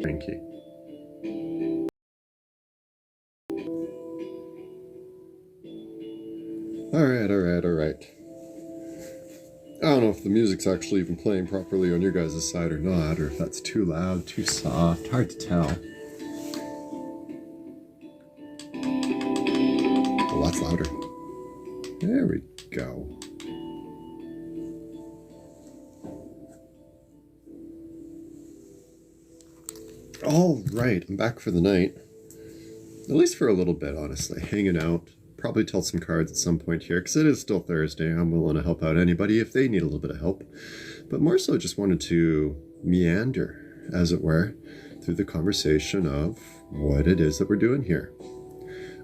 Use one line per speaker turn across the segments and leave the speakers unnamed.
Cranky. Alright. I don't know if the music's actually even playing properly on your guys' side or not, or if that's too loud, too soft, hard to tell. Well, that's louder. There we go. All right, I'm back for the night. At least for a little bit, honestly. Hanging out. Probably tilt some cards at some point here, because it is still Thursday. I'm willing to help out anybody if they need a little bit of help. But more so just wanted to meander, as it were, through the conversation of what it is that we're doing here.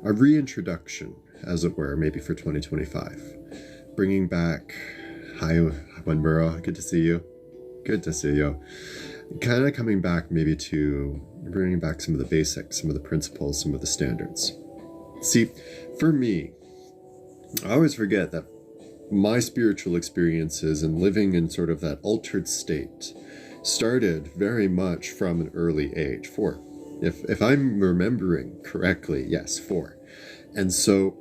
A reintroduction, as it were, maybe for 2025. Bringing back... Hi, Winborough. Good to see you. Good to see you. Kind of coming back maybe to bringing back some of the basics, some of the principles, some of the standards. See, for me, I always forget that my spiritual experiences and living in sort of that altered state started very much from an early age, 4. If I'm remembering correctly, yes, 4. And so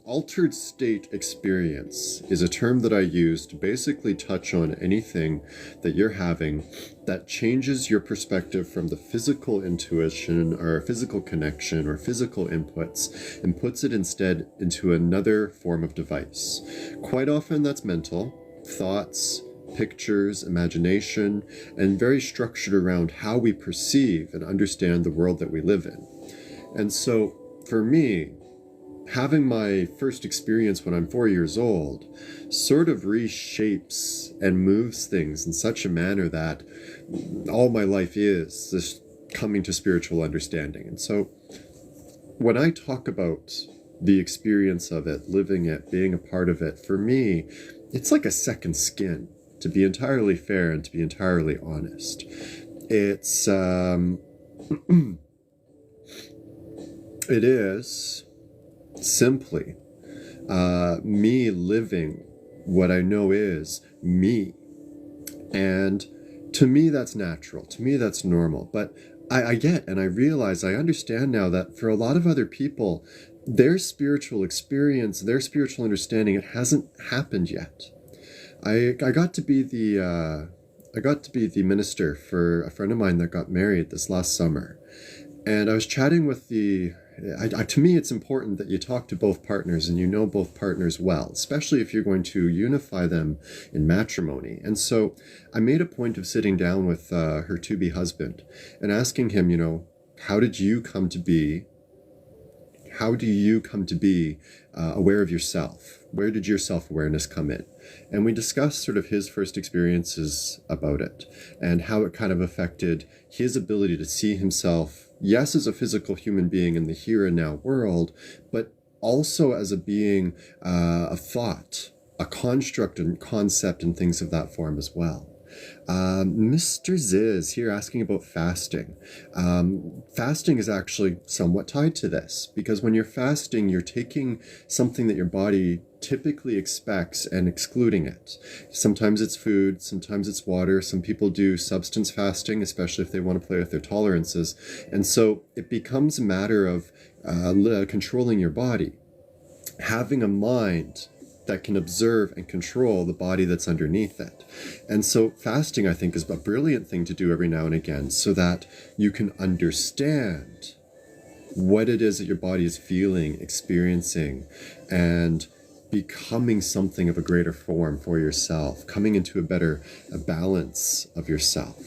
altered state experience is a term that I use to basically touch on anything that you're having that changes your perspective from the physical intuition or physical connection or physical inputs and puts it instead into another form of device. Quite often that's mental, thoughts, pictures, imagination, and very structured around how we perceive and understand the world that we live in. And so for me, having my first experience when I'm 4 years old sort of reshapes and moves things in such a manner that all my life is this coming to spiritual understanding. And so when I talk about the experience of it, living it, being a part of it, for me, it's like a second skin, to be entirely fair and to be entirely honest. It's, it is simply me living what I know is me. And to me, that's natural. To me, that's normal. But I get and I realize, I understand now that for a lot of other people, their spiritual experience, their spiritual understanding, it hasn't happened yet. I got to be the minister for a friend of mine that got married this last summer. And I was chatting with to me, it's important that you talk to both partners and you know both partners well, especially if you're going to unify them in matrimony. And so I made a point of sitting down with her to-be husband and asking him, how did you come to be? How do you come to be aware of yourself? Where did your self-awareness come in? And we discussed sort of his first experiences about it and how it kind of affected his ability to see himself, yes, as a physical human being in the here and now world, but also as a being, a thought, a construct and concept and things of that form as well. Mr. Ziz here asking about fasting. Fasting is actually somewhat tied to this because when you're fasting, you're taking something that your body typically expects and excluding it. Sometimes it's food, sometimes it's water. Some people do substance fasting, especially if they want to play with their tolerances. And so it becomes a matter of controlling your body, having a mind that can observe and control the body that's underneath it. And so fasting, I think, is a brilliant thing to do every now and again so that you can understand what it is that your body is feeling, experiencing, and becoming something of a greater form for yourself, coming into a balance of yourself.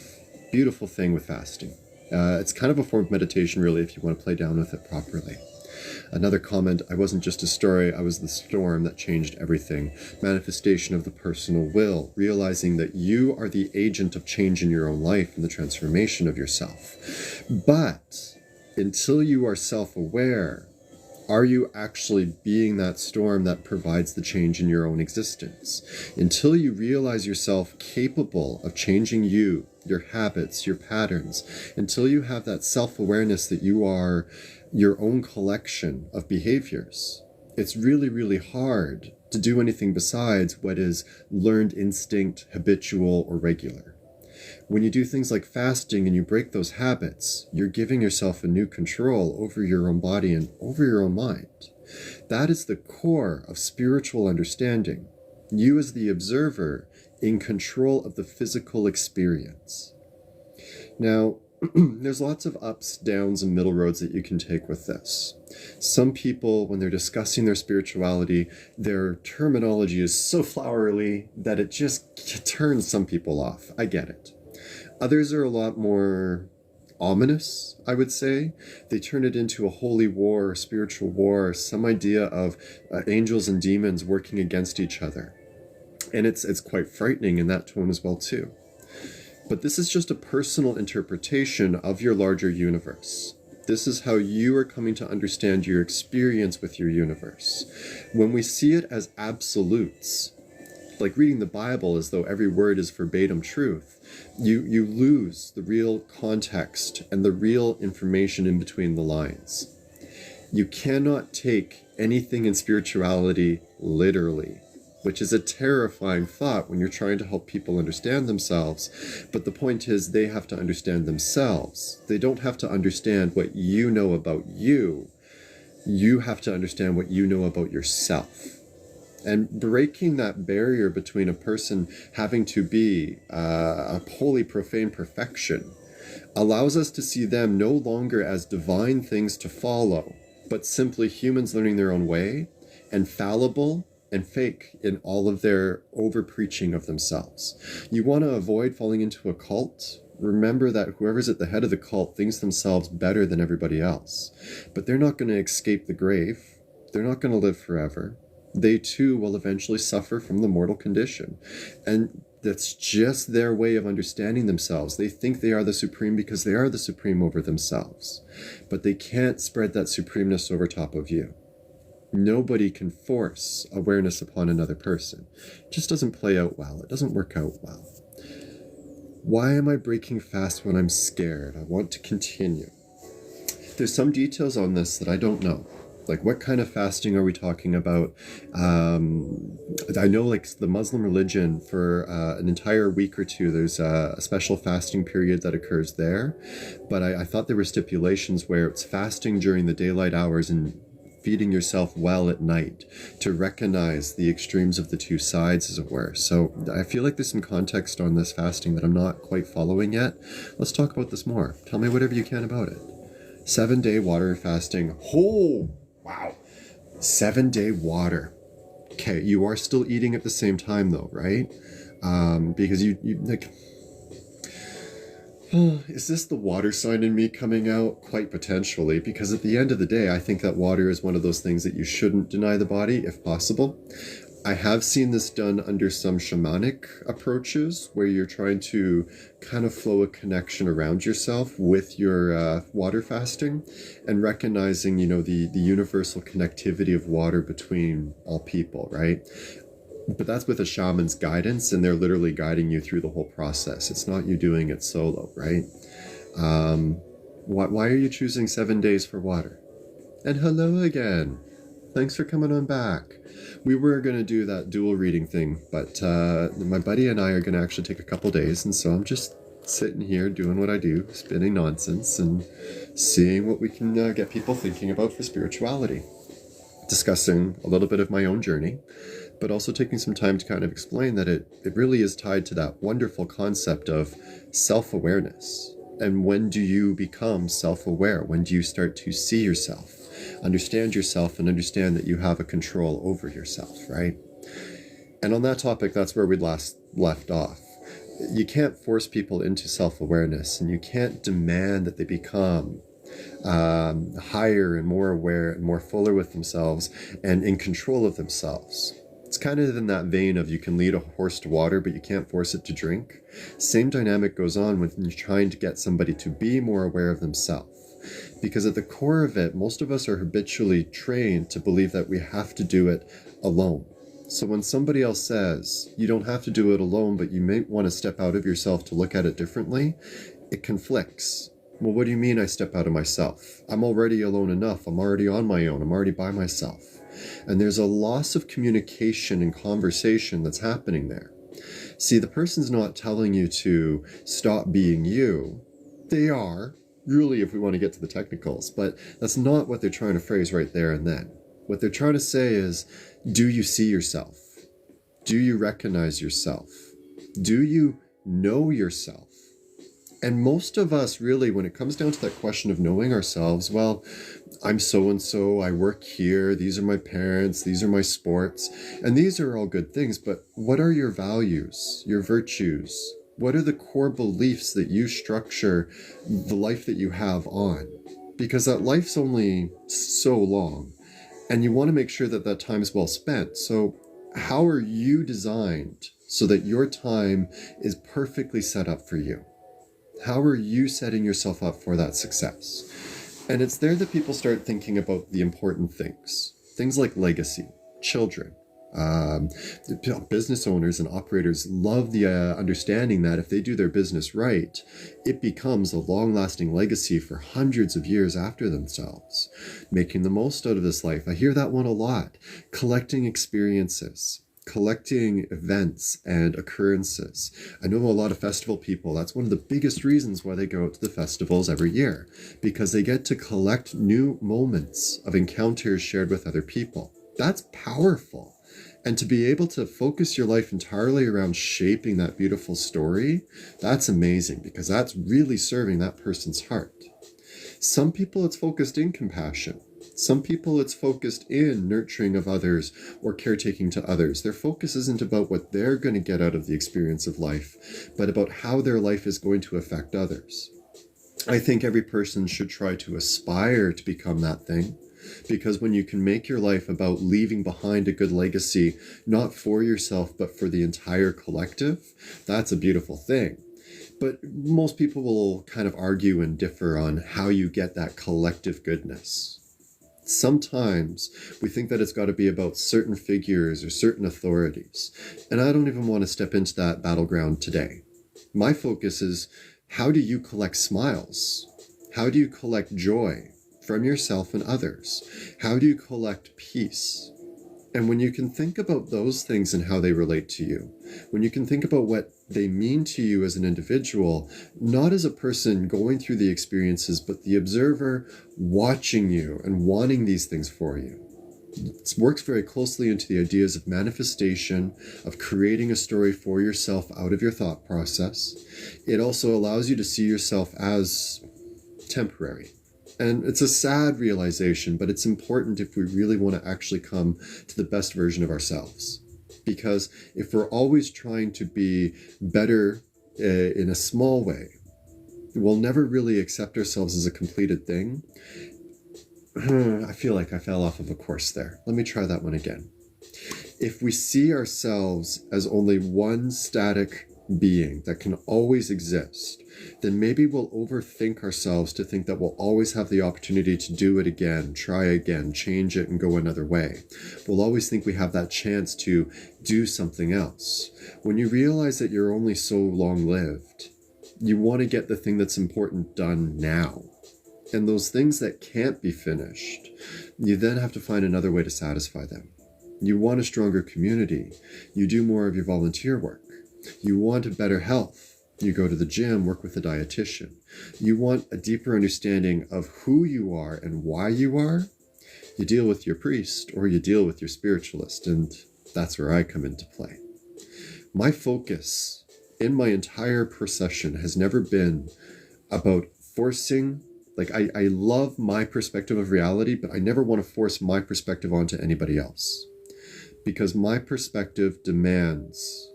Beautiful thing with fasting. It's kind of a form of meditation, really, if you want to play down with it properly. Another comment, I wasn't just a story, I was the storm that changed everything. Manifestation of the personal will, realizing that you are the agent of change in your own life and the transformation of yourself. But until you are self-aware, are you actually being that storm that provides the change in your own existence? Until you realize yourself capable of changing you, your habits, your patterns, until you have that self-awareness that you are your own collection of behaviors, it's really, really hard to do anything besides what is learned instinct, habitual, or regular. When you do things like fasting and you break those habits, you're giving yourself a new control over your own body and over your own mind. That is the core of spiritual understanding. You as the observer in control of the physical experience. Now, there's lots of ups, downs, and middle roads that you can take with this. Some people, when they're discussing their spirituality, their terminology is so flowery that it just turns some people off. I get it. Others are a lot more ominous, I would say. They turn it into a holy war, spiritual war, some idea of angels and demons working against each other. And it's quite frightening in that tone as well, too. But this is just a personal interpretation of your larger universe. This is how you are coming to understand your experience with your universe. When we see it as absolutes, like reading the Bible as though every word is verbatim truth, you lose the real context and the real information in between the lines. You cannot take anything in spirituality literally, which is a terrifying thought when you're trying to help people understand themselves. But the point is, they have to understand themselves. They don't have to understand what you know about you. You have to understand what you know about yourself. And breaking that barrier between a person having to be a wholly profane perfection allows us to see them no longer as divine things to follow, but simply humans learning their own way and fallible and fake in all of their over-preaching of themselves. You want to avoid falling into a cult? Remember that whoever's at the head of the cult thinks themselves better than everybody else. But they're not going to escape the grave. They're not going to live forever. They too will eventually suffer from the mortal condition. And that's just their way of understanding themselves. They think they are the supreme because they are the supreme over themselves. But they can't spread that supremeness over top of you. Nobody can force awareness upon another person. It just doesn't play out well. It doesn't work out well. Why am I breaking fast when I'm scared? I want to continue. There's some details on this that I don't know. Like, what kind of fasting are we talking about? I know, like, the Muslim religion, for an entire week or two, there's a special fasting period that occurs there. But I thought there were stipulations where it's fasting during the daylight hours and feeding yourself well at night to recognize the extremes of the two sides, as it were. So I feel like there's some context on this fasting that I'm not quite following yet. Let's talk about this more. Tell me whatever you can about it. 7-day water fasting. Oh, wow. 7-day water. Okay, you are still eating at the same time though, right? Because you like... Is this the water sign in me coming out? Quite potentially, because at the end of the day, I think that water is one of those things that you shouldn't deny the body, if possible. I have seen this done under some shamanic approaches, where you're trying to kind of flow a connection around yourself with your water fasting, and recognizing, you know, the universal connectivity of water between all people, right? But that's with a shaman's guidance, and they're literally guiding you through the whole process. It's not you doing it solo, right? Why are you choosing 7 days for water? And hello again. Thanks for coming on back. We were going to do that dual reading thing, but my buddy and I are going to actually take a couple days, and so I'm just sitting here doing what I do, spinning nonsense, and seeing what we can get people thinking about for spirituality. Discussing a little bit of my own journey, but also taking some time to kind of explain that it really is tied to that wonderful concept of self-awareness. And when do you become self-aware? When do you start to see yourself, understand yourself, and understand that you have a control over yourself, right? And on that topic, that's where we'd last left off. You can't force people into self-awareness, and you can't demand that they become higher and more aware and more fuller with themselves and in control of themselves. It's kind of in that vein of you can lead a horse to water, but you can't force it to drink. Same dynamic goes on when you're trying to get somebody to be more aware of themselves. Because at the core of it, most of us are habitually trained to believe that we have to do it alone. So when somebody else says, you don't have to do it alone, but you may want to step out of yourself to look at it differently, it conflicts. Well, what do you mean I step out of myself? I'm already alone enough. I'm already on my own. I'm already by myself. And there's a loss of communication and conversation that's happening there. See, the person's not telling you to stop being you. They are, really, if we want to get to the technicals, but that's not what they're trying to phrase right there and then. What they're trying to say is, do you see yourself? Do you recognize yourself? Do you know yourself? And most of us really, when it comes down to that question of knowing ourselves, well, I'm so-and-so, I work here, these are my parents, these are my sports, and these are all good things, but what are your values, your virtues? What are the core beliefs that you structure the life that you have on? Because that life's only so long, and you want to make sure that that time is well spent. So how are you designed so that your time is perfectly set up for you? How are you setting yourself up for that success? And it's there that people start thinking about the important things. Things like legacy, children. Business owners and operators love the understanding that if they do their business right, it becomes a long-lasting legacy for hundreds of years after themselves. Making the most out of this life. I hear that one a lot. Collecting experiences. Collecting events and occurrences. I know a lot of festival people, that's one of the biggest reasons why they go out to the festivals every year, because they get to collect new moments of encounters shared with other people. That's powerful. And to be able to focus your life entirely around shaping that beautiful story, that's amazing, because that's really serving that person's heart. Some people, it's focused in compassion. Some people, it's focused in nurturing of others or caretaking to others. Their focus isn't about what they're going to get out of the experience of life, but about how their life is going to affect others. I think every person should try to aspire to become that thing, because when you can make your life about leaving behind a good legacy, not for yourself, but for the entire collective, that's a beautiful thing. But most people will kind of argue and differ on how you get that collective goodness. Sometimes we think that it's got to be about certain figures or certain authorities, and I don't even want to step into that battleground today. My focus is, how do you collect smiles? How do you collect joy from yourself and others? How do you collect peace? And when you can think about those things and how they relate to you, when you can think about what they mean to you as an individual, not as a person going through the experiences, but the observer watching you and wanting these things for you. It works very closely into the ideas of manifestation, of creating a story for yourself out of your thought process. It also allows you to see yourself as temporary. And it's a sad realization, but it's important if we really want to actually come to the best version of ourselves. Because if we're always trying to be better in a small way, we'll never really accept ourselves as a completed thing. I feel like I fell off of a course there. Let me try that one again. If we see ourselves as only one static being that can always exist, then maybe we'll overthink ourselves to think that we'll always have the opportunity to do it again, try again, change it, and go another way. We'll always think we have that chance to do something else. When you realize that you're only so long-lived, you want to get the thing that's important done now. And those things that can't be finished, you then have to find another way to satisfy them. You want a stronger community. You do more of your volunteer work. You want a better health. You go to the gym, work with a dietitian. You want a deeper understanding of who you are and why you are. You deal with your priest or you deal with your spiritualist, and that's where I come into play. My focus in my entire procession has never been about forcing, like I love my perspective of reality, but I never want to force my perspective onto anybody else. Because my perspective demands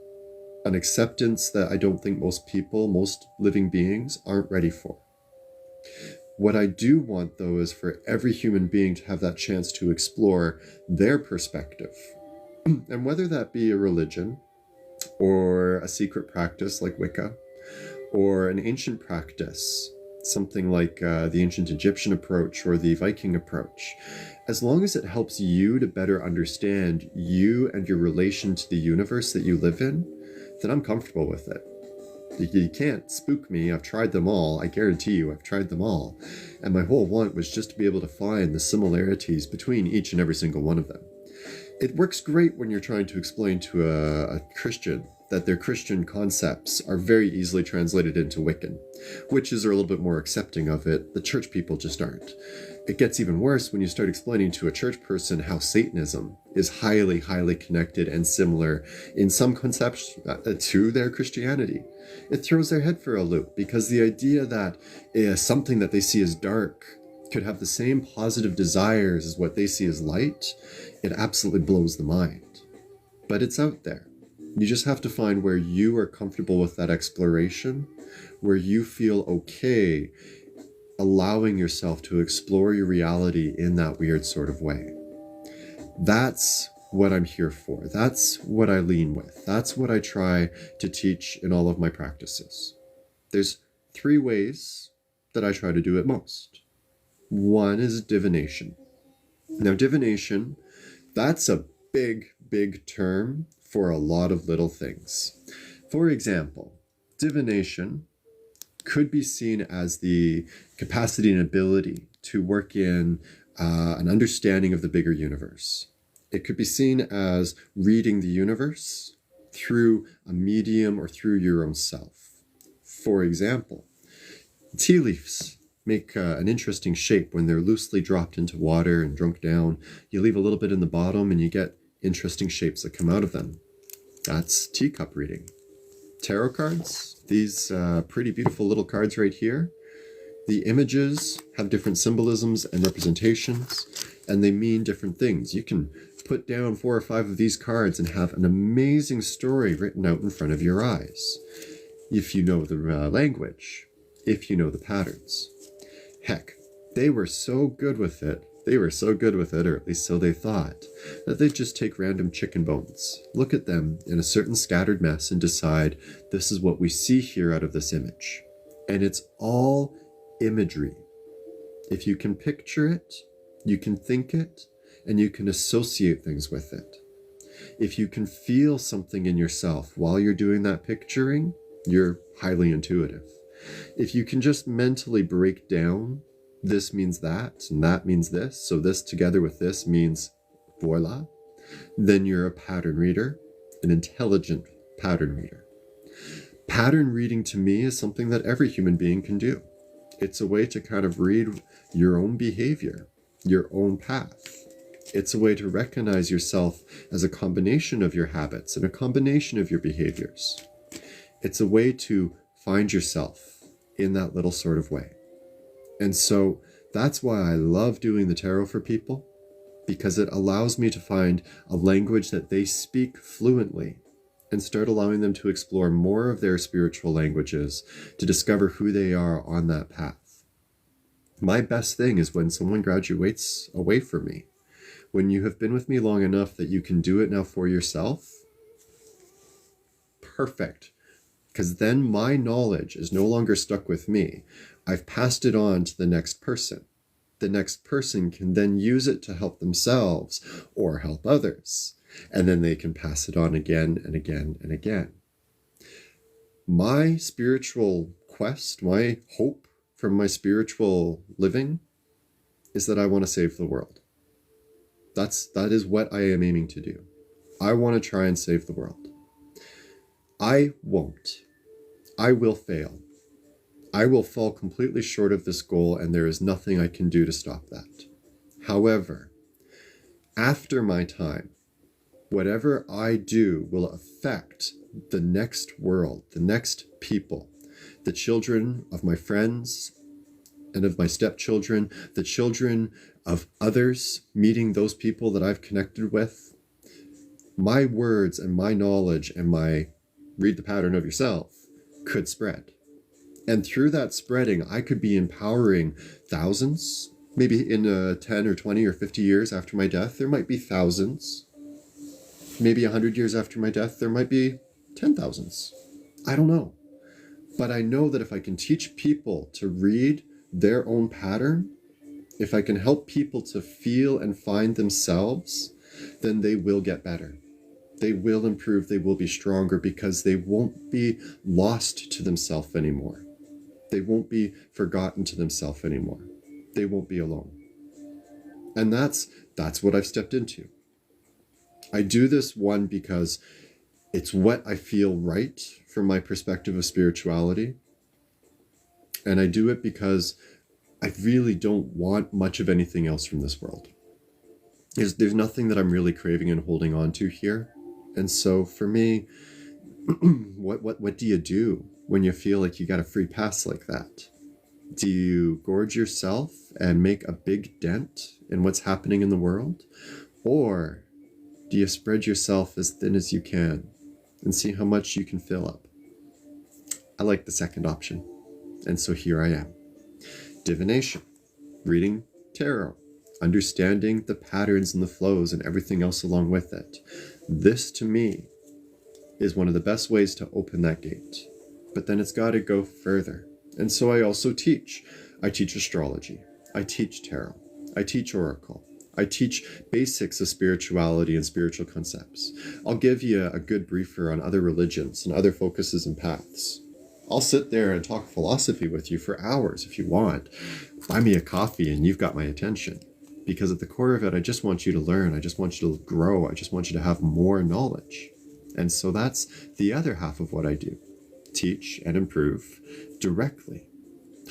an acceptance that I don't think most people, most living beings, aren't ready for. What I do want, though, is for every human being to have that chance to explore their perspective. And whether that be a religion, or a secret practice like Wicca, or an ancient practice, something like the ancient Egyptian approach or the Viking approach, as long as it helps you to better understand you and your relation to the universe that you live in, then I'm comfortable with it. You can't spook me. I've tried them all. I guarantee you I've tried them all. And my whole want was just to be able to find the similarities between each and every single one of them. It works great when you're trying to explain to a Christian that their Christian concepts are very easily translated into Wiccan. Witches are a little bit more accepting of it. The church people just aren't. It gets even worse when you start explaining to a church person how Satanism is highly, highly connected and similar in some concepts to their Christianity. It throws their head for a loop, because the idea that something that they see as dark could have the same positive desires as what they see as light, it absolutely blows the mind. But it's out there. You just have to find where you are comfortable with that exploration, where you feel okay allowing yourself to explore your reality in that weird sort of way. That's what I'm here for. That's what I lean with. That's what I try to teach in all of my practices. There's 3 ways that I try to do it most. One is divination. Now, divination, that's a big, big term for a lot of little things. For example, divination could be seen as the capacity and ability to work in an understanding of the bigger universe. It could be seen as reading the universe through a medium or through your own self. For example, tea leaves make an interesting shape when they're loosely dropped into water and drunk down. You leave a little bit in the bottom and you get interesting shapes that come out of them. That's teacup reading. Tarot cards, these pretty beautiful little cards right here. The images have different symbolisms and representations, and they mean different things. You can put down 4 or 5 of these cards and have an amazing story written out in front of your eyes, if you know the language, if you know the patterns. Heck, they were so good with it, or at least so they thought, that they'd just take random chicken bones, look at them in a certain scattered mess, and decide, this is what we see here out of this image. And it's all imagery. If you can picture it, you can think it, and you can associate things with it. If you can feel something in yourself while you're doing that picturing, you're highly intuitive. If you can just mentally break down, this means that, and that means this, so this together with this means voila, then you're a pattern reader, an intelligent pattern reader. Pattern reading to me is something that every human being can do. It's a way to kind of read your own behavior, your own path. It's a way to recognize yourself as a combination of your habits and a combination of your behaviors. It's a way to find yourself in that little sort of way. And so that's why I love doing the tarot for people, because it allows me to find a language that they speak fluently and start allowing them to explore more of their spiritual languages to discover who they are on that path. My best thing is when someone graduates away from me. When you have been with me long enough that you can do it now for yourself, perfect. Because then my knowledge is no longer stuck with me. I've passed it on to the next person. The next person can then use it to help themselves or help others. And then they can pass it on again and again and again. My spiritual quest, my hope from my spiritual living is that I want to save the world. That is what I am aiming to do. I want to try and save the world. I won't. I will fail. I will fall completely short of this goal, and there is nothing I can do to stop that. However, after my time, whatever I do will affect the next world, the next people, the children of my friends and of my stepchildren, the children of others, meeting those people that I've connected with. My words and my knowledge and my read the pattern of yourself could spread. And through that spreading, I could be empowering thousands. Maybe in 10 or 20 or 50 years after my death, there might be thousands. Maybe 100 years after my death, there might be 10,000s. I don't know. But I know that if I can teach people to read their own pattern, if I can help people to feel and find themselves, then they will get better. They will improve, they will be stronger, because they won't be lost to themselves anymore. They won't be forgotten to themselves anymore. They won't be alone. And that's what I've stepped into. I do this, one, because It's what I feel right from my perspective of spirituality. And I do it because I really don't want much of anything else from this world. There's nothing that I'm really craving and holding on to here. And so for me, what do you do when you feel like you got a free pass like that? Do you gorge yourself and make a big dent in what's happening in the world? Or do you spread yourself as thin as you can and see how much you can fill up? I like the second option. And so here I am. Divination, reading tarot, understanding the patterns and the flows and everything else along with it. This, to me, is one of the best ways to open that gate. But then it's got to go further. And so I also teach. I teach astrology. I teach tarot. I teach oracle. I teach basics of spirituality and spiritual concepts. I'll give you a good briefer on other religions and other focuses and paths. I'll sit there and talk philosophy with you for hours if you want. Buy me a coffee and you've got my attention. Because at the core of it, I just want you to learn. I just want you to grow. I just want you to have more knowledge. And so that's the other half of what I do. Teach and improve directly.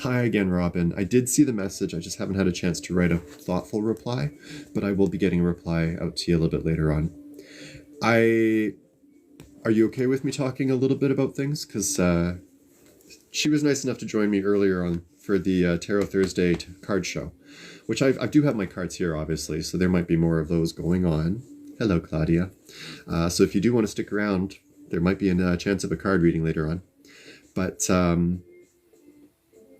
Hi again, Robin. I did see the message. I just haven't had a chance to write a thoughtful reply, but I will be getting a reply out to you a little bit later on. Are you okay with me talking a little bit about things? Because she was nice enough to join me earlier on for the Tarot Thursday card show, which I do have my cards here, obviously, so there might be more of those going on. Hello, Claudia. So if you do want to stick around, there might be a chance of a card reading later on. But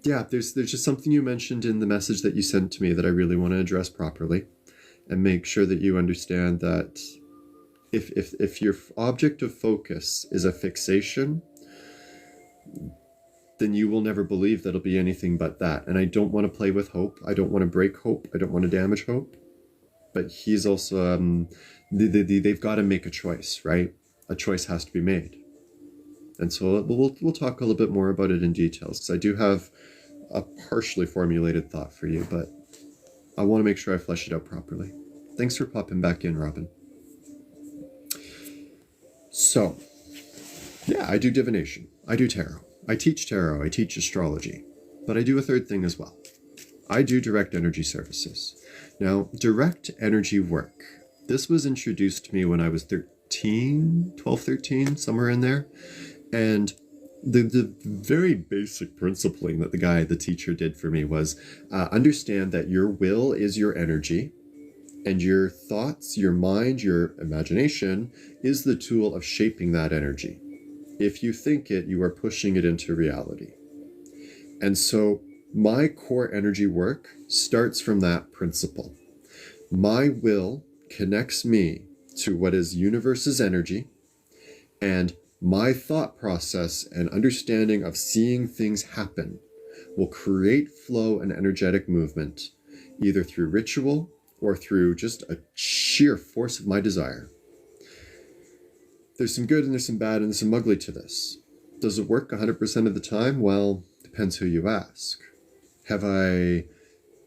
yeah, there's just something you mentioned in the message that you sent to me that I really want to address properly and make sure that you understand that if your object of focus is a fixation, then you will never believe that it'll be anything but that. And I don't want to play with hope. I don't want to break hope. I don't want to damage hope. But he's also, they've got to make a choice, right? A choice has to be made. And so we'll talk a little bit more about it in details, because I do have a partially formulated thought for you, but I want to make sure I flesh it out properly. Thanks for popping back in, Robin. So, yeah, I do divination. I do tarot. I teach tarot. I teach astrology. But I do a third thing as well. I do direct energy services. Now, direct energy work. This was introduced to me when I was 13, somewhere in there. And the very basic principling that the teacher did for me was understand that your will is your energy, and your thoughts, your mind, your imagination is the tool of shaping that energy. If you think it, you are pushing it into reality. And so my core energy work starts from that principle. My will connects me to what is universe's energy, and my thought process and understanding of seeing things happen will create flow and energetic movement, either through ritual or through just a sheer force of my desire. There's some good and there's some bad and there's some ugly to this. Does it work 100% of the time? Well, depends who you ask. Have I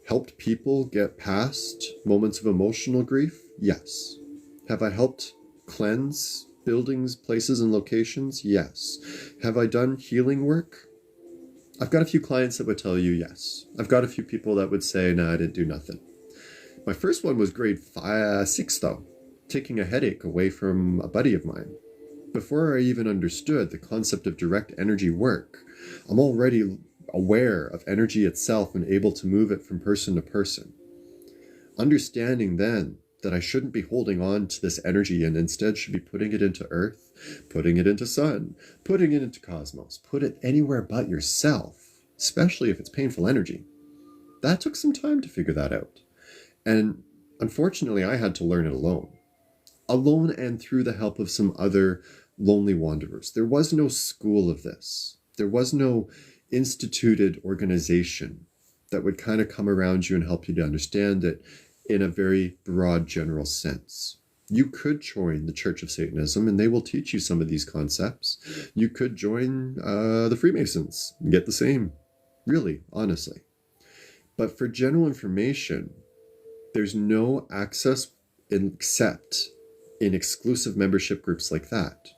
helped people get past moments of emotional grief? Yes. Have I helped cleanse buildings, places, and locations? Yes. Have I done healing work? I've got a few clients that would tell you yes. I've got a few people that would say, no, I didn't do nothing. My first one was grade 6, though, taking a headache away from a buddy of mine. Before I even understood the concept of direct energy work, I'm already aware of energy itself and able to move it from person to person. Understanding then that I shouldn't be holding on to this energy and instead should be putting it into earth, putting it into sun, putting it into cosmos, put it anywhere but yourself, especially if it's painful energy. That took some time to figure that out. And unfortunately, I had to learn it alone. Alone and through the help of some other lonely wanderers. There was no school of this. There was no instituted organization that would kind of come around you and help you to understand it in a very broad general sense. You could join the Church of Satanism and they will teach you some of these concepts. You could join the Freemasons and get the same, really, honestly. But for general information, there's no access except in exclusive membership groups like that.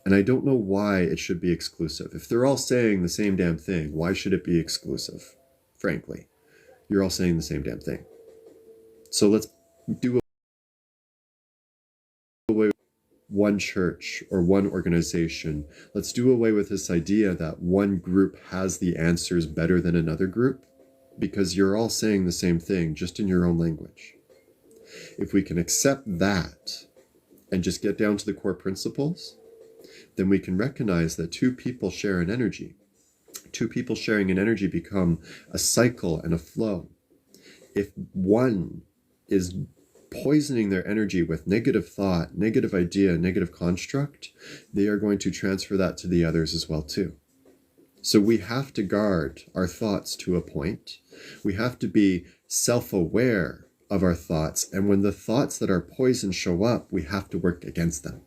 And I don't know why it should be exclusive. If they're all saying the same damn thing, why should it be exclusive? Frankly, you're all saying the same damn thing. So let's do away with one church or one organization. Let's do away with this idea that one group has the answers better than another group, because you're all saying the same thing, just in your own language. If we can accept that and just get down to the core principles, then we can recognize that two people share an energy. Two people sharing an energy become a cycle and a flow. If one is poisoning their energy with negative thought, negative idea, negative construct, they are going to transfer that to the others as well too. So we have to guard our thoughts to a point. We have to be self-aware of our thoughts. And when the thoughts that are poison show up, we have to work against them.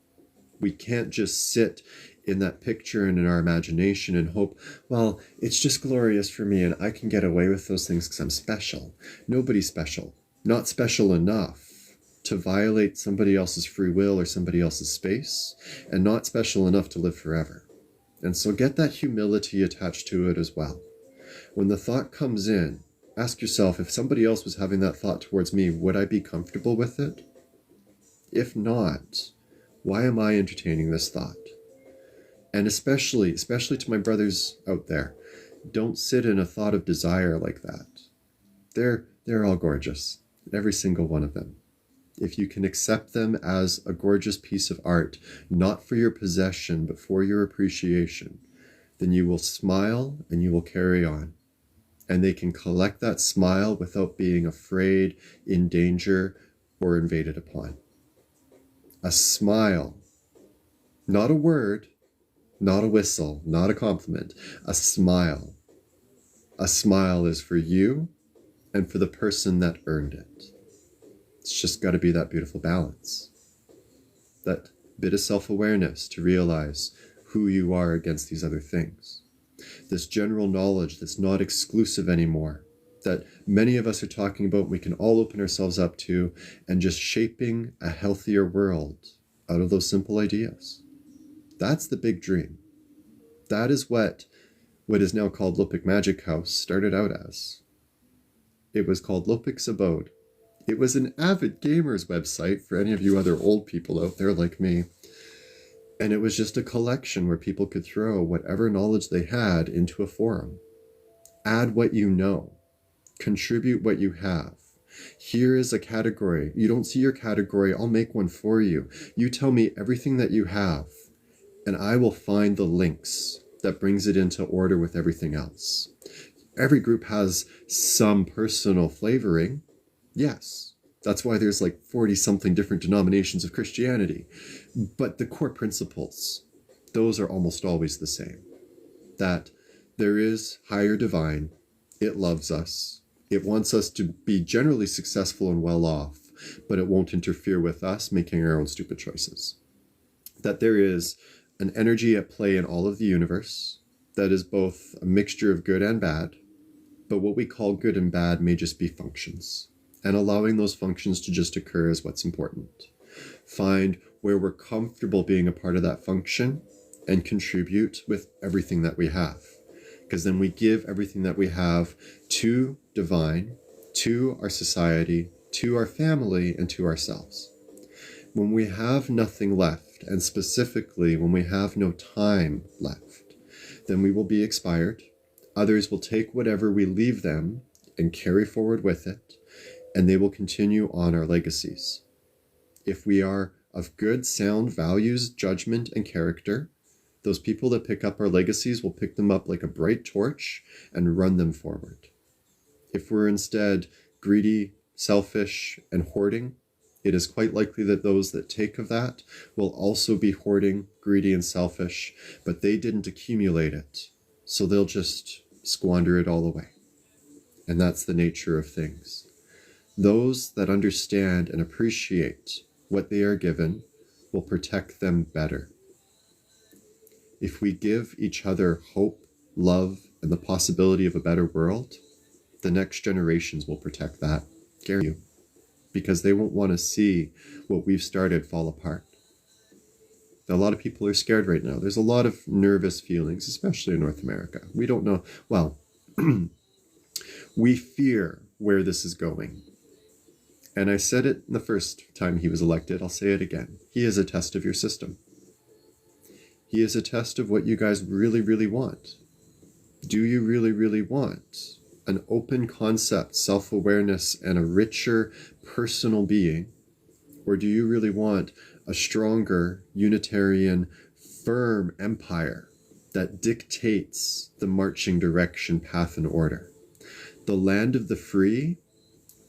We can't just sit in that picture and in our imagination and hope, well, it's just glorious for me and I can get away with those things because I'm special. Nobody's special. Not special enough to violate somebody else's free will or somebody else's space, and not special enough to live forever. And so get that humility attached to it as well. When the thought comes in, ask yourself, if somebody else was having that thought towards me, would I be comfortable with it? If not, why am I entertaining this thought? And especially to my brothers out there, don't sit in a thought of desire like that. They're all gorgeous, every single one of them. If you can accept them as a gorgeous piece of art, not for your possession, but for your appreciation, then you will smile and you will carry on. And they can collect that smile without being afraid, in danger, or invaded upon. A smile, not a word, not a whistle, not a compliment, a smile. A smile is for you and for the person that earned it. It's just got to be that beautiful balance. That bit of self-awareness to realize who you are against these other things. This general knowledge that's not exclusive anymore, that many of us are talking about, we can all open ourselves up to, and just shaping a healthier world out of those simple ideas. That's the big dream. That is what is now called Lupik Magic House started out as. It was called Lupik's Abode. It was an avid gamer's website for any of you other old people out there like me. And it was just a collection where people could throw whatever knowledge they had into a forum. Add what you know. Contribute what you have. Here is a category. You don't see your category, I'll make one for you. You tell me everything that you have, and I will find the links that brings it into order with everything else. Every group has some personal flavoring. Yes, that's why there's like 40-something different denominations of Christianity. But the core principles, those are almost always the same. That there is higher divine, it loves us, it wants us to be generally successful and well off, but it won't interfere with us making our own stupid choices. That there is an energy at play in all of the universe that is both a mixture of good and bad, but what we call good and bad may just be functions. And allowing those functions to just occur is what's important. Find where we're comfortable being a part of that function and contribute with everything that we have. Because then we give everything that we have to divine, to our society, to our family, and to ourselves. When we have nothing left, and specifically when we have no time left, then we will be expired. Others will take whatever we leave them and carry forward with it, and they will continue on our legacies. If we are of good, sound values, judgment, and character, those people that pick up our legacies will pick them up like a bright torch and run them forward. If we're instead greedy, selfish, and hoarding, it is quite likely that those that take of that will also be hoarding, greedy, and selfish, but they didn't accumulate it, so they'll just squander it all away. And that's the nature of things. Those that understand and appreciate what they are given will protect them better. If we give each other hope, love, and the possibility of a better world, the next generations will protect that, guarantee you, because they won't want to see what we've started fall apart. A lot of people are scared right now. There's a lot of nervous feelings, especially in North America. We don't know. Well, we fear where this is going. And I said it the first time he was elected. I'll say it again. He is a test of your system. He is a test of what you guys really, really want. Do you really, really want an open concept, self-awareness, and a richer personal being? Or do you really want a stronger, unitarian, firm empire that dictates the marching direction, path, and order? The land of the free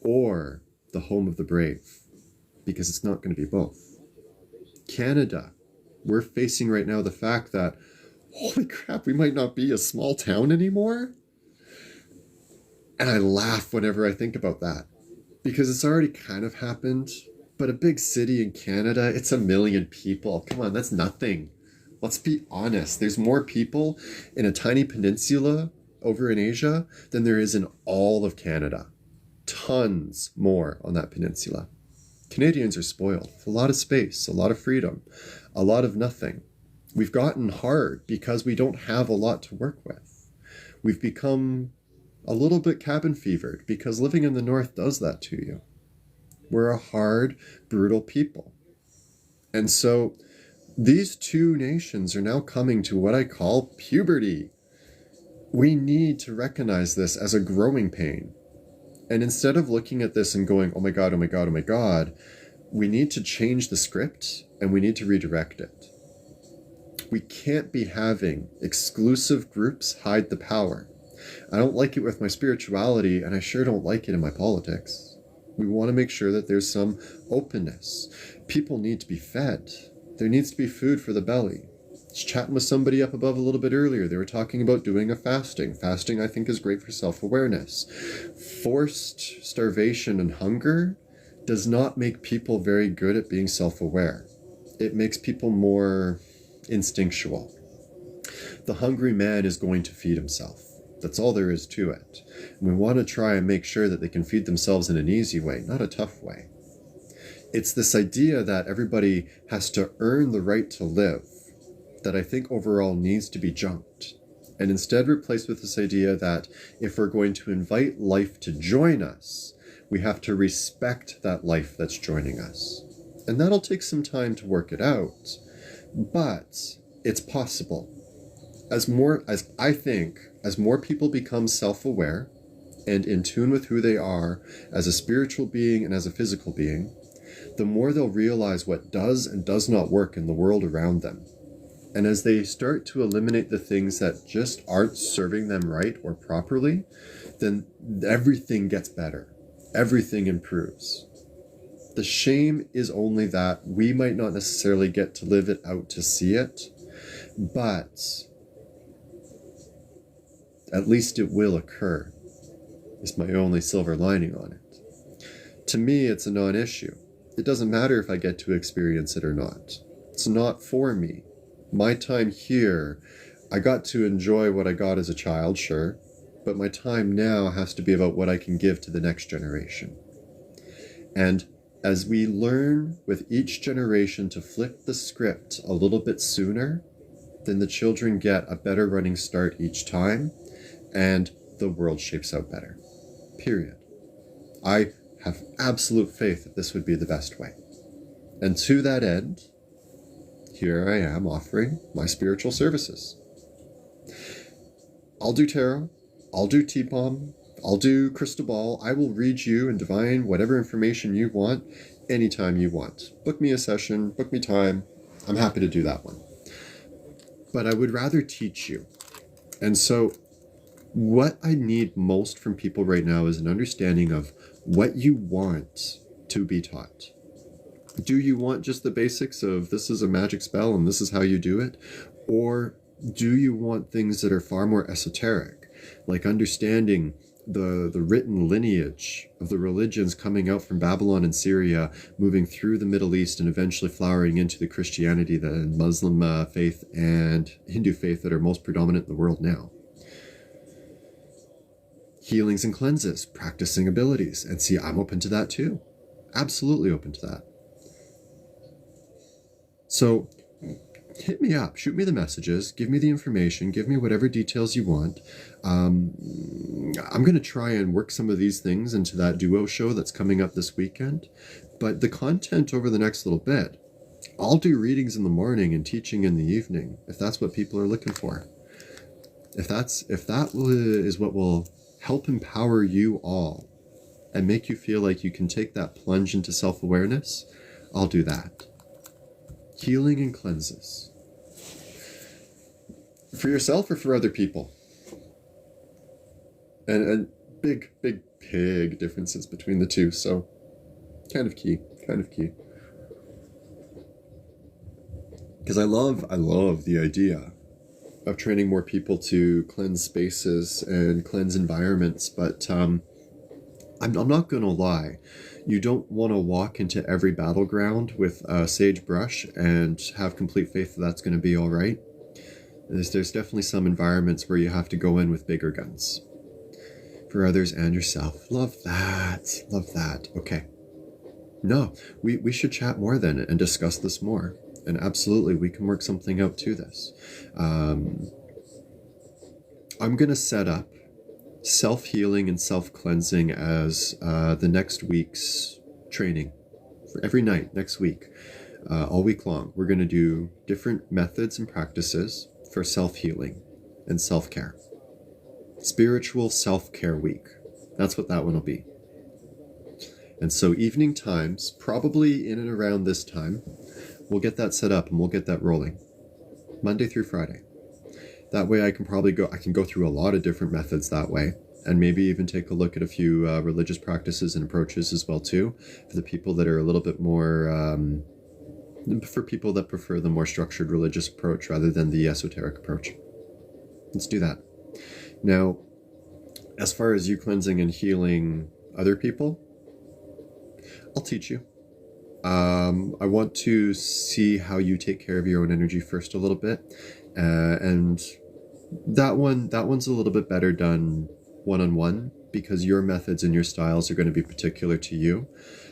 or the home of the brave? Because it's not going to be both. Canada, we're facing right now the fact that, holy crap, we might not be a small town anymore. And I laugh whenever I think about that, because it's already kind of happened. But a big city in Canada, it's 1 million people. Come on, that's nothing. Let's be honest. There's more people in a tiny peninsula over in Asia than there is in all of Canada. Tons more on that peninsula. Canadians are spoiled. A lot of space, a lot of freedom, a lot of nothing. We've gotten hard because we don't have a lot to work with. We've become a little bit cabin fevered because living in the north does that to you. We're a hard, brutal people. And so these two nations are now coming to what I call puberty. We need to recognize this as a growing pain. And instead of looking at this and going, oh my God, oh my God, oh my God, we need to change the script and we need to redirect it. We can't be having exclusive groups hide the power. I don't like it with my spirituality, and I sure don't like it in my politics. We want to make sure that there's some openness. People need to be fed. There needs to be food for the belly. I was chatting with somebody up above a little bit earlier. They were talking about doing a fasting. Fasting, I think, is great for self-awareness. Forced starvation and hunger does not make people very good at being self-aware. It makes people more instinctual. The hungry man is going to feed himself. That's all there is to it. And we want to try and make sure that they can feed themselves in an easy way, not a tough way. It's this idea that everybody has to earn the right to live that I think overall needs to be junked, and instead replaced with this idea that if we're going to invite life to join us, we have to respect that life that's joining us. And that'll take some time to work it out, but it's possible. As more people become self-aware and in tune with who they are as a spiritual being and as a physical being, the more they'll realize what does and does not work in the world around them. And as they start to eliminate the things that just aren't serving them right or properly, then everything gets better. Everything improves. The shame is only that we might not necessarily get to live it out to see it, but at least it will occur, is my only silver lining on it. To me, it's a non-issue. It doesn't matter if I get to experience it or not. It's not for me. My time here, I got to enjoy what I got as a child, sure, but my time now has to be about what I can give to the next generation. And as we learn with each generation to flip the script a little bit sooner, then the children get a better running start each time, and the world shapes out better. Period. I have absolute faith that this would be the best way. And to that end, here I am offering my spiritual services. I'll do tarot, I'll do T-Palm, I'll do crystal ball. I will read you and divine whatever information you want anytime you want. Book me a session, book me time. I'm happy to do that one. But I would rather teach you. And so what I need most from people right now is an understanding of what you want to be taught. Do you want just the basics of this is a magic spell and this is how you do it? Or do you want things that are far more esoteric, like understanding the written lineage of the religions coming out from Babylon and Syria, moving through the Middle East and eventually flowering into the Christianity, the Muslim faith and Hindu faith that are most predominant in the world now? Healings and cleanses, practicing abilities. And see, I'm open to that too. Absolutely open to that. So hit me up, shoot me the messages, give me the information, give me whatever details you want. I'm going to try and work some of these things into that duo show that's coming up this weekend. But the content over the next little bit, I'll do readings in the morning and teaching in the evening, if that's what people are looking for. If that is what will help empower you all and make you feel like you can take that plunge into self-awareness, I'll do that. Healing and cleanses. For yourself or for other people? And big differences between the two, so kind of key. Because I love the idea of training more people to cleanse spaces and cleanse environments, but I'm not gonna lie, you don't want to walk into every battleground with a sagebrush and have complete faith that that's going to be all right. There's definitely some environments where you have to go in with bigger guns for others and yourself. Love that. Okay. No, we should chat more then and discuss this more. And absolutely, we can work something out to this. I'm going to set up self-healing and self-cleansing as the next week's training. For every night next week, all week long, we're going to do different methods and practices for self-healing and self-care. Spiritual self-care week. That's what that one will be. And so evening times, probably in and around this time, we'll get that set up and we'll get that rolling. Monday through Friday. That way I can go through a lot of different methods that way, and maybe even take a look at a few religious practices and approaches as well too, for the people that are a little bit more, for people that prefer the more structured religious approach rather than the esoteric approach. Let's do that. Now, as far as you cleansing and healing other people, I'll teach you. I want to see how you take care of your own energy first a little bit. And that one's a little bit better done one-on-one, because your methods and your styles are going to be particular to you.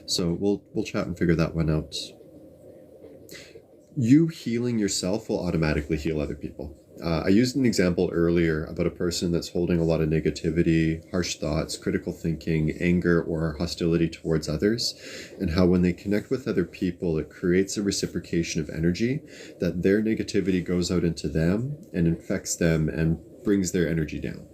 So we'll chat and figure that one out. You healing yourself will automatically heal other people. I used an example earlier about a person that's holding a lot of negativity, harsh thoughts, critical thinking, anger, or hostility towards others, and how when they connect with other people, it creates a reciprocation of energy, that their negativity goes out into them and infects them and brings their energy down.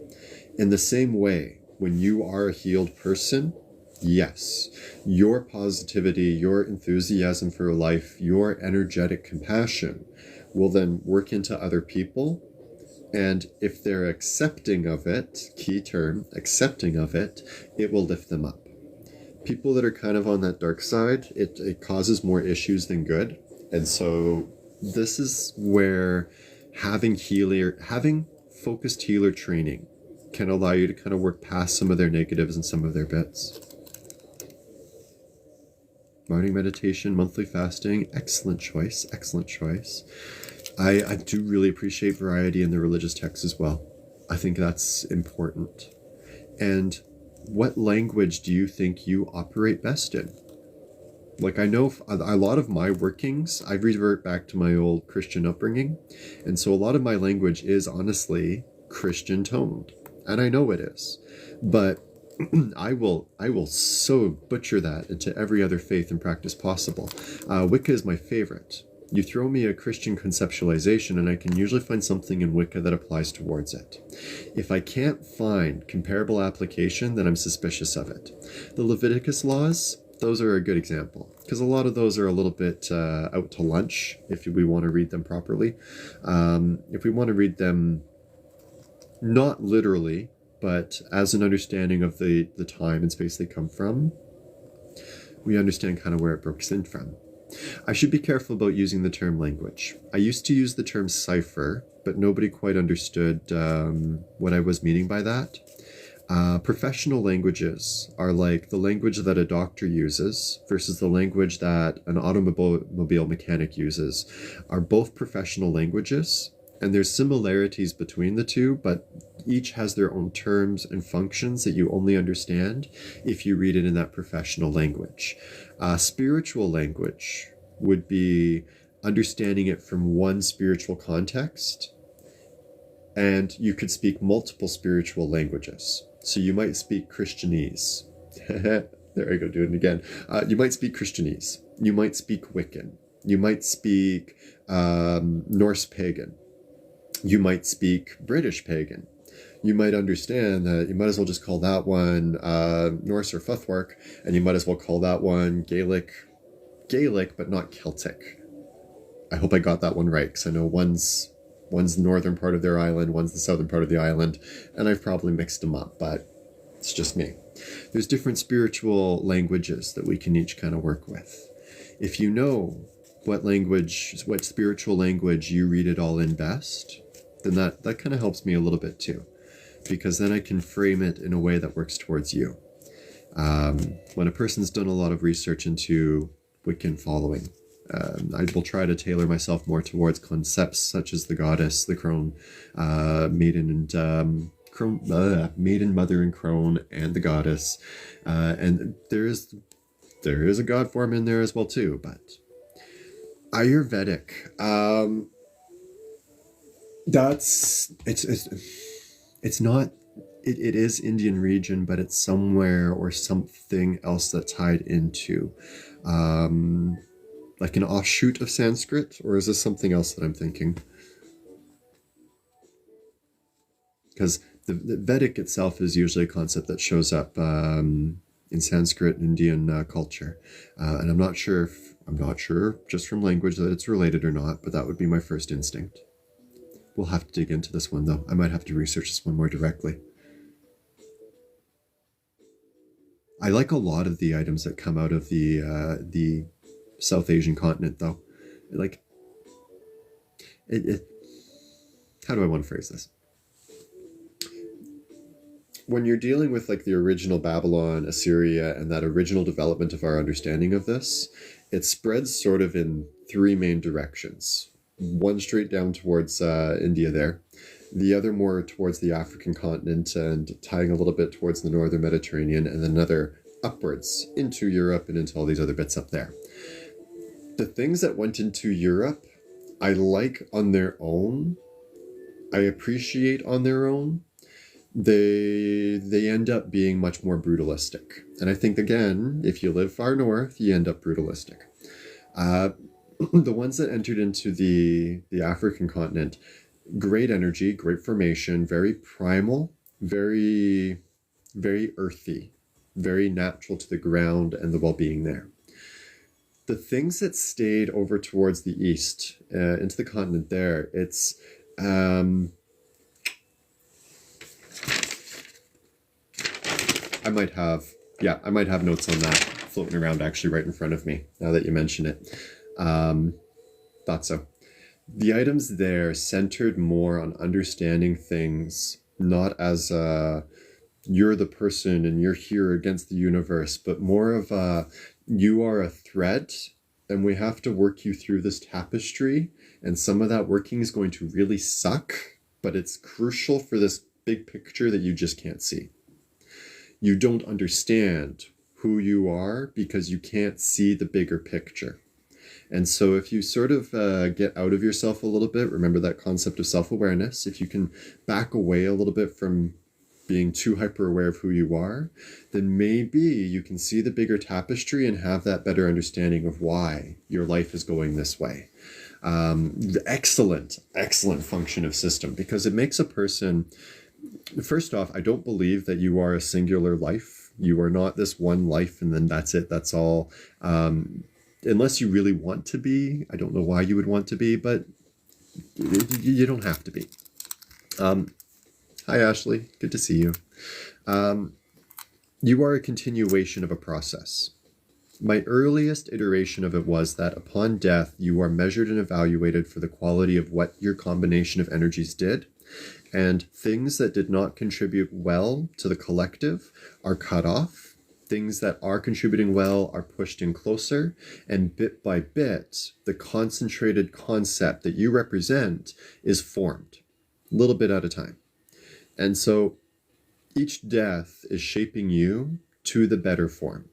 In the same way, when you are a healed person, yes, your positivity, your enthusiasm for life, your energetic compassion will then work into other people. And if they're accepting of it, key term, accepting of it, it will lift them up. People that are kind of on that dark side, it causes more issues than good. And so this is where having focused healer training can allow you to kind of work past some of their negatives and some of their bits. Morning meditation, monthly fasting, excellent choice. I do really appreciate variety in the religious texts as well. I think that's important. And what language do you think you operate best in? Like, I know a lot of my workings, I revert back to my old Christian upbringing. And so a lot of my language is honestly Christian toned. And I know it is. But I will so butcher that into every other faith and practice possible. Wicca is my favorite. You throw me a Christian conceptualization and I can usually find something in Wicca that applies towards it. If I can't find comparable application, then I'm suspicious of it. The Leviticus laws, those are a good example, because a lot of those are a little bit out to lunch if we want to read them properly. If we want to read them not literally, but as an understanding of the time and space they come from, we understand kind of where it breaks in from. I should be careful about using the term language. I used to use the term cipher, but nobody quite understood what I was meaning by that. Professional languages are like the language that a doctor uses versus the language that an automobile mechanic uses, are both professional languages. And there's similarities between the two, but each has their own terms and functions that you only understand if you read it in that professional language. Spiritual language would be understanding it from one spiritual context, and you could speak multiple spiritual languages. So you might speak Christianese. There I go, doing it again. You might speak Christianese. You might speak Wiccan. You might speak Norse pagan. You might speak British pagan. You might understand that you might as well just call that one Norse or Futhwark, and you might as well call that one Gaelic, but not Celtic. I hope I got that one right, because I know one's the northern part of their island, one's the southern part of the island, and I've probably mixed them up, but it's just me. There's different spiritual languages that we can each kind of work with. If you know what spiritual language you read it all in best, then that kind of helps me a little bit too, because then I can frame it in a way that works towards you. When a person's done a lot of research into Wiccan following, I will try to tailor myself more towards concepts such as the goddess, the crone, maiden, and maiden, mother, and crone, and the goddess, and there is a god form in there as well too. But Ayurvedic, it's not. It is Indian region, but it's somewhere or something else that's tied into. Like an offshoot of Sanskrit, or is this something else that I'm thinking? Because the Vedic itself is usually a concept that shows up in Sanskrit Indian culture, and I'm not sure just from language that it's related or not, but that would be my first instinct. We'll have to dig into this one though. I might have to research this one more directly. I like a lot of the items that come out of the South Asian continent, though. Like, how do I want to phrase this? When you're dealing with like the original Babylon, Assyria, and that original development of our understanding of this, it spreads sort of in three main directions. One straight down towards India there, the other more towards the African continent and tying a little bit towards the northern Mediterranean, and then another upwards into Europe and into all these other bits up there. The things that went into Europe, I like on their own. I appreciate on their own. They end up being much more brutalistic. And I think, again, if you live far north, you end up brutalistic. The ones that entered into the African continent, great energy, great formation, very primal, very, very earthy, very natural to the ground and the well-being there. The things that stayed over towards the east, into the continent there, it's I might have notes on that floating around actually right in front of me now that you mention it. Thought so. The items there centered more on understanding things not as you're the person and you're here against the universe, but more of you are a thread and we have to work you through this tapestry, and some of that working is going to really suck, but it's crucial for this big picture that you just can't see. You don't understand who you are because you can't see the bigger picture. And so if you sort of get out of yourself a little bit, remember that concept of self-awareness, if you can back away a little bit from being too hyper-aware of who you are, then maybe you can see the bigger tapestry and have that better understanding of why your life is going this way. Excellent function of system, because it makes a person, first off, I don't believe that you are a singular life. You are not this one life and then that's it, that's all. Unless you really want to be. I don't know why you would want to be, but you don't have to be. Hi, Ashley. Good to see you. You are a continuation of a process. My earliest iteration of it was that upon death, you are measured and evaluated for the quality of what your combination of energies did, and things that did not contribute well to the collective are cut off. Things that are contributing well are pushed in closer, and bit by bit, the concentrated concept that you represent is formed, a little bit at a time. And so each death is shaping you to the better form.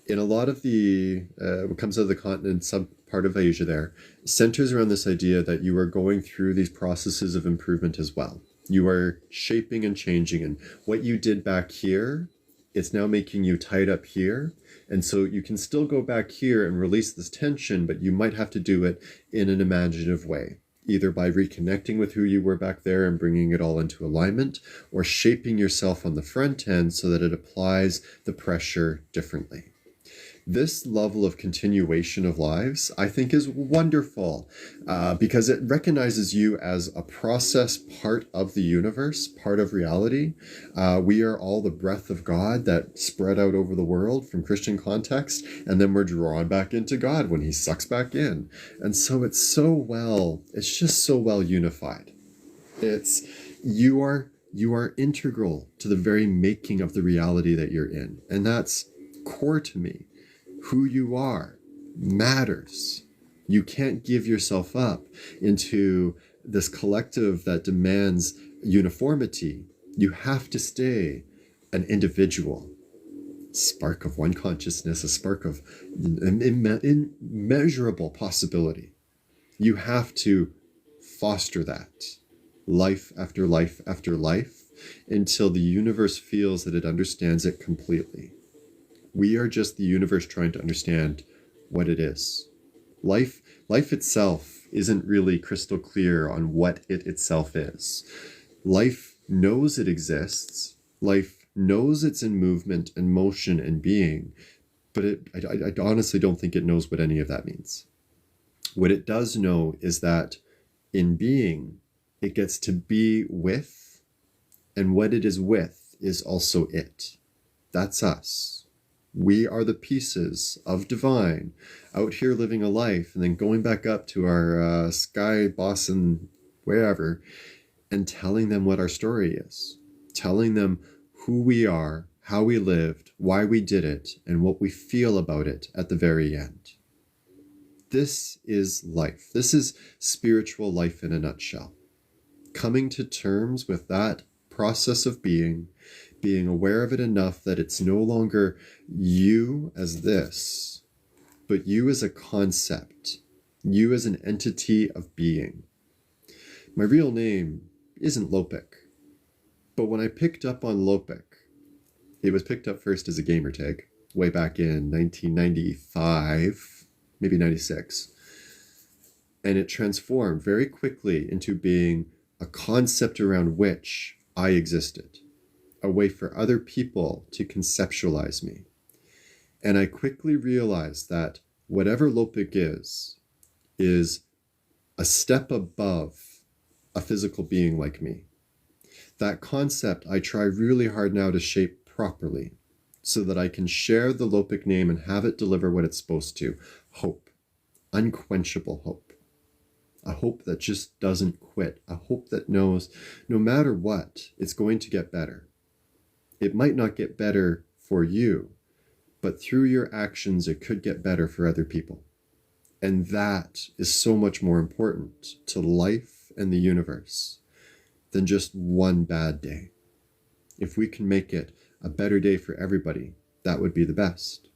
In a lot of the, what comes out of the continent, part of Asia there, centers around this idea that you are going through these processes of improvement as well. You are shaping and changing, and what you did back here, it's now making you tied up here. And so you can still go back here and release this tension, but you might have to do it in an imaginative way, either by reconnecting with who you were back there and bringing it all into alignment, or shaping yourself on the front end so that it applies the pressure differently. This level of continuation of lives, I think, is wonderful because it recognizes you as a process part of the universe, part of reality. We are all the breath of God that spread out over the world from Christian context, and then we're drawn back into God when he sucks back in. And so it's just so well unified. You are integral to the very making of the reality that you're in. And that's core to me. Who you are matters. You can't give yourself up into this collective that demands uniformity. You have to stay an individual. Spark of one consciousness, a spark of immeasurable possibility. You have to foster that life after life after life until the universe feels that it understands it completely. We are just the universe trying to understand what it is. Life itself isn't really crystal clear on what it itself is. Life knows it exists. Life knows it's in movement and motion and being, but I honestly don't think it knows what any of that means. What it does know is that in being, it gets to be with, and what it is with is also it. That's us. We are the pieces of divine out here living a life and then going back up to our sky boss and wherever and telling them what our story is, telling them who we are, how we lived, why we did it, and what we feel about it at the very end. This is life. This is spiritual life in a nutshell. Coming to terms with that process of being aware of it enough that it's no longer you as this, but you as a concept, you as an entity of being. My real name isn't Lopik, but when I picked up on Lopik, it was picked up first as a gamer tag way back in 1995, maybe 96. And it transformed very quickly into being a concept around which I existed, a way for other people to conceptualize me. And I quickly realized that whatever Lopik is a step above a physical being like me. That concept I try really hard now to shape properly so that I can share the Lopik name and have it deliver what it's supposed to. Hope. Unquenchable hope. A hope that just doesn't quit. A hope that knows no matter what, it's going to get better. It might not get better for you, but through your actions, it could get better for other people. And that is so much more important to life and the universe than just one bad day. If we can make it a better day for everybody, that would be the best.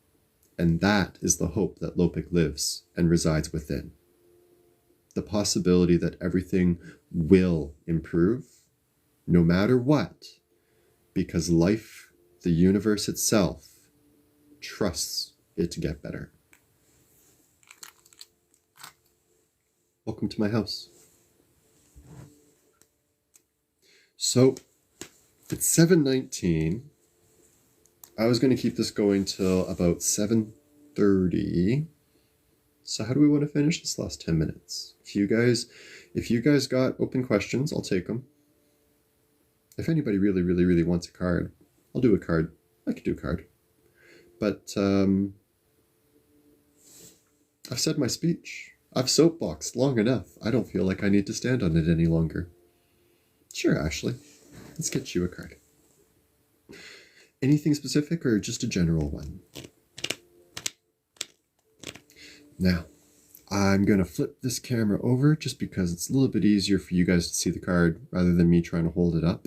And that is the hope that Lopik lives and resides within. The possibility that everything will improve, no matter what, because life, the universe itself, trusts it to get better. Welcome to my house. So, it's 7:19. I was going to keep this going till about 7:30. So how do we want to finish this last 10 minutes? If you guys got open questions, I'll take them. If anybody really, really, really wants a card, I'll do a card. I could do a card. But I've said my speech. I've soapboxed long enough. I don't feel like I need to stand on it any longer. Sure, Ashley. Let's get you a card. Anything specific or just a general one? Now, I'm going to flip this camera over just because it's a little bit easier for you guys to see the card rather than me trying to hold it up.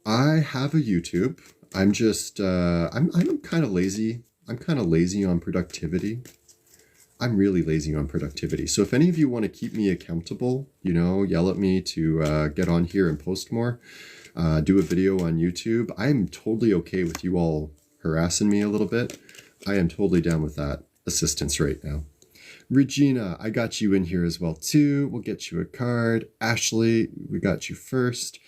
I have a YouTube. I'm just, I'm kind of lazy. I'm kind of lazy on productivity. I'm really lazy on productivity. So if any of you want to keep me accountable, you know, yell at me to get on here and post more, do a video on YouTube, I'm totally okay with you all harassing me a little bit. I am totally down with that assistance right now. Regina, I got you in here as well too. We'll get you a card. Ashley, we got you first.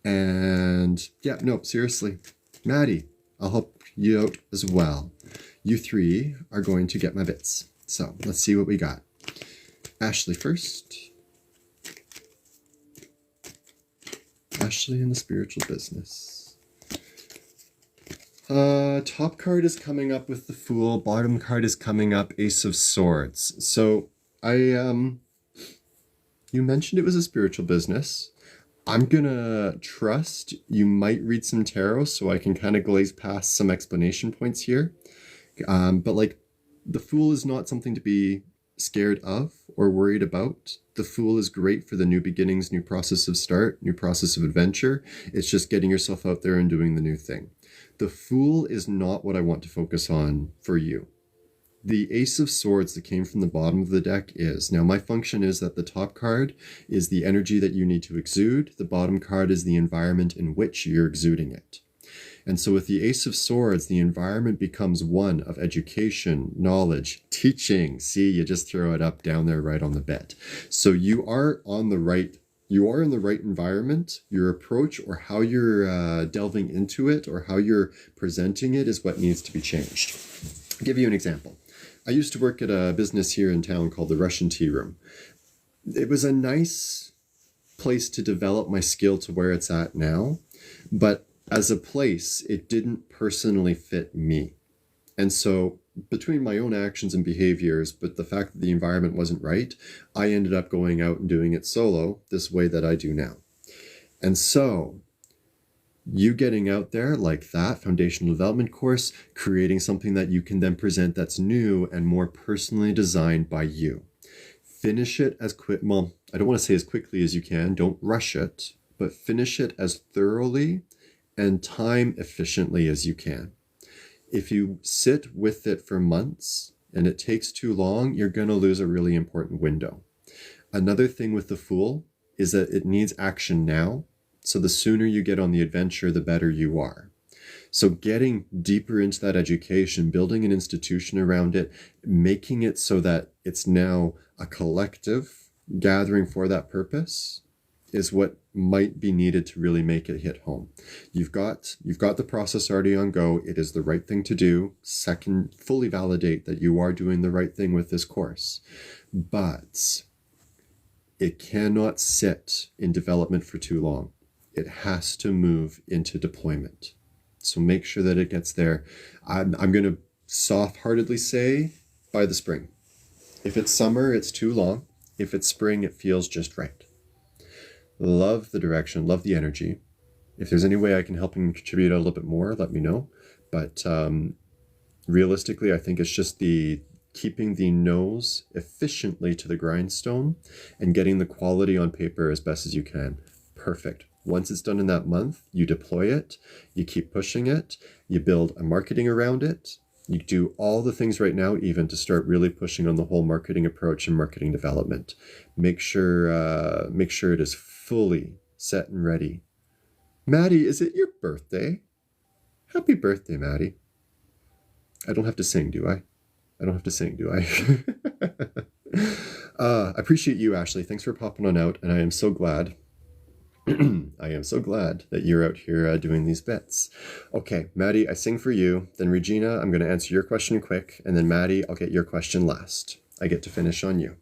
And yeah, no, seriously. Maddie, I'll help you out as well. You three are going to get my bits. So let's see what we got. Ashley first. Ashley in the spiritual business. Top card is coming up with the Fool. Bottom card is coming up Ace of Swords. So you mentioned it was a spiritual business. I'm gonna trust you might read some tarot so I can kind of glaze past some explanation points here. But like, the Fool is not something to be scared of or worried about. The Fool is great for the new beginnings, new process of start, new process of adventure. It's just getting yourself out there and doing the new thing. The Fool is not what I want to focus on for you. The Ace of Swords that came from the bottom of the deck is. Now, my function is that the top card is the energy that you need to exude. The bottom card is the environment in which you're exuding it. And so with the Ace of Swords, the environment becomes one of education, knowledge, teaching. See, you just throw it up down there right on the bed. So you are in the right environment. Your approach or how you're delving into it or how you're presenting it is what needs to be changed. I'll give you an example. I used to work at a business here in town called the Russian Tea Room. It was a nice place to develop my skill to where it's at now, but as a place, it didn't personally fit me. And so between my own actions and behaviors, but the fact that the environment wasn't right, I ended up going out and doing it solo this way that I do now. And so you getting out there like that foundational development course, creating something that you can then present that's new and more personally designed by you. Finish it as well, I don't want to say as quickly as you can, don't rush it, but finish it as thoroughly and time efficiently as you can. If you sit with it for months and it takes too long, you're going to lose a really important window. Another thing with the Fool is that it needs action now. So the sooner you get on the adventure, the better you are. So getting deeper into that education, building an institution around it, making it so that it's now a collective gathering for that purpose is what might be needed to really make it hit home. You've got the process already on go. It is the right thing to do. Second, fully validate that you are doing the right thing with this course. But it cannot sit in development for too long. It has to move into deployment. So make sure that it gets there. I'm going to soft-heartedly say by the spring. If it's summer, it's too long. If it's spring, it feels just right. Love the direction, love the energy. If there's any way I can help and contribute a little bit more, let me know. But realistically, I think it's just the keeping the nose efficiently to the grindstone and getting the quality on paper as best as you can. Perfect. Once it's done in that month, you deploy it, you keep pushing it, you build a marketing around it. You do all the things right now even to start really pushing on the whole marketing approach and marketing development. Make sure it is fully set and ready. Maddie, is it your birthday? Happy birthday, Maddie. I don't have to sing, do I? I don't have to sing, do I? I appreciate you, Ashley. Thanks for popping on out, and I am so glad. I am so glad that you're out here doing these bits. Okay, Maddie, I sing for you. Then Regina, I'm going to answer your question quick. And then Maddie, I'll get your question last. I get to finish on you.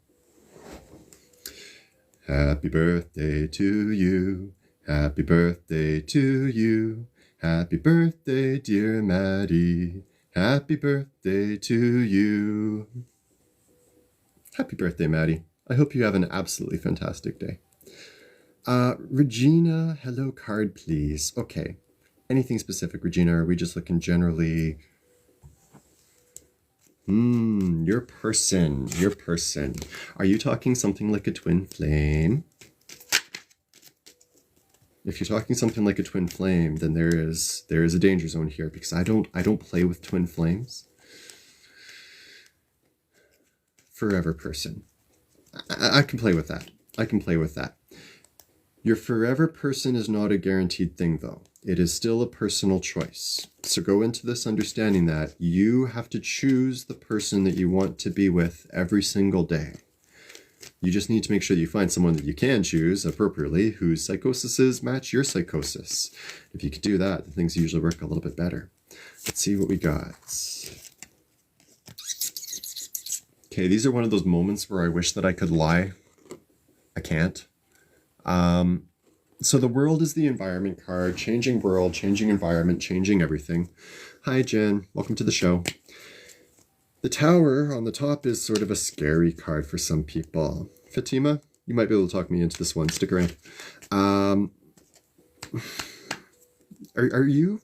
Happy birthday to you. Happy birthday to you. Happy birthday, dear Maddie. Happy birthday to you. Happy birthday, Maddie. I hope you have an absolutely fantastic day. Regina, hello card, please. Okay. Anything specific, Regina? Or are we just looking generally? Your person. Are you talking something like a twin flame? If you're talking something like a twin flame, then there is a danger zone here, because I don't play with twin flames. Forever person. I can play with that. I can play with that. Your forever person is not a guaranteed thing, though. It is still a personal choice. So go into this understanding that you have to choose the person that you want to be with every single day. You just need to make sure that you find someone that you can choose appropriately, whose psychoses match your psychosis. If you can do that, then things usually work a little bit better. Let's see what we got. Okay, these are one of those moments where I wish that I could lie. I can't. So the world is the environment card. Changing world, changing environment, changing everything. Hi, Jen. Welcome to the show. The Tower on the top is sort of a scary card for some people. Fatima, you might be able to talk me into this one. Stick around. Are you...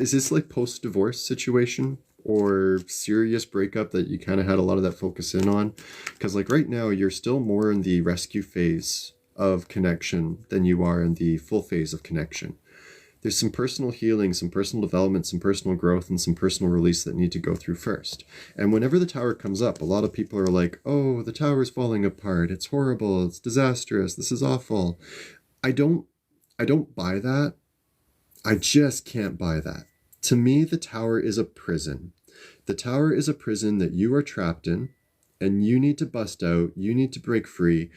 Is this like post-divorce situation? Or serious breakup that you kind of had a lot of that focus in on? Because like right now, you're still more in the rescue phase of connection than you are in the full phase of connection. There's some personal healing, some personal development, some personal growth, and some personal release that need to go through first. And whenever the Tower comes up, a lot of people are like, oh, the Tower's falling apart. It's horrible. It's disastrous. This is awful. I don't buy that. I just can't buy that. To me, the Tower is a prison. The Tower is a prison that you are trapped in, and you need to bust out, you need to break free,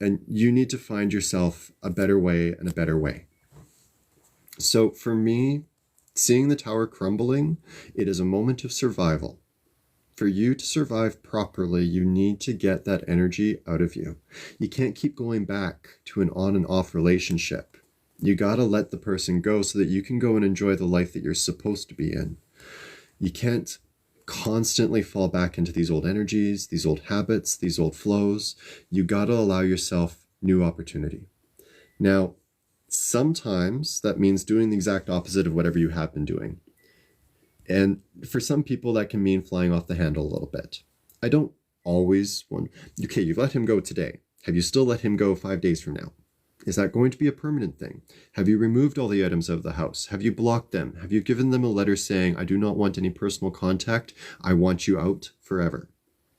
and you need to find yourself a better way and a better way. So for me, seeing the Tower crumbling, it is a moment of survival. For you to survive properly, you need to get that energy out of you. You can't keep going back to an on and off relationship. You gotta let the person go so that you can go and enjoy the life that you're supposed to be in. You can't constantly fall back into these old energies, these old habits, these old flows. You gotta allow yourself new opportunity. Now, sometimes that means doing the exact opposite of whatever you have been doing. And for some people, that can mean flying off the handle a little bit. I don't always want... Okay, you've let him go today. Have you still let him go 5 days from now? Is that going to be a permanent thing? Have you removed all the items out of the house? Have you blocked them? Have you given them a letter saying, I do not want any personal contact. I want you out forever?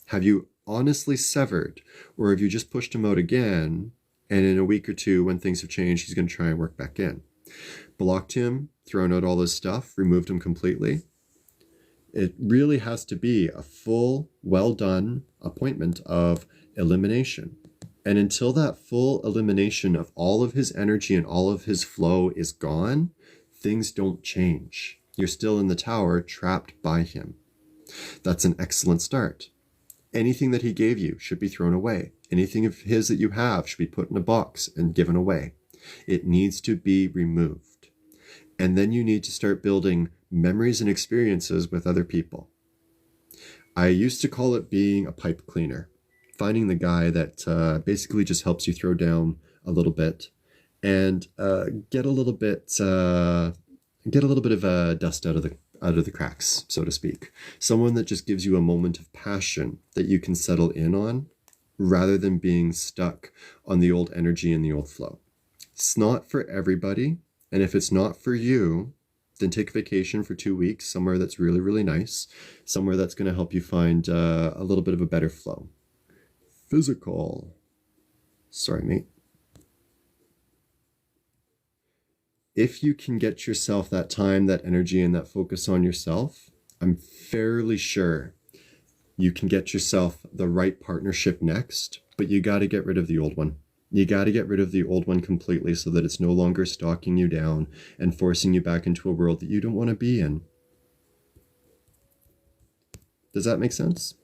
Have you honestly severed? Or have you just pushed him out again, and in a week or two, when things have changed, he's going to try and work back in? Blocked him, thrown out all his stuff, removed him completely? It really has to be a full, well-done appointment of elimination. And until that full elimination of all of his energy and all of his flow is gone, things don't change. You're still in the Tower, trapped by him. That's an excellent start. Anything that he gave you should be thrown away. Anything of his that you have should be put in a box and given away. It needs to be removed. And then you need to start building memories and experiences with other people. I used to call it being a pipe cleaner. Finding the guy that basically just helps you throw down a little bit and get a little bit of dust out of the cracks, so to speak. Someone that just gives you a moment of passion that you can settle in on, rather than being stuck on the old energy and the old flow. It's not for everybody, and if it's not for you, then take a vacation for 2 weeks somewhere that's really, really nice, somewhere that's going to help you find a little bit of a better flow. Physical. Sorry, mate. If you can get yourself that time, that energy, and that focus on yourself, I'm fairly sure you can get yourself the right partnership next, but you got to get rid of the old one. You got to get rid of the old one completely so that it's no longer stalking you down and forcing you back into a world that you don't want to be in. Does that make sense?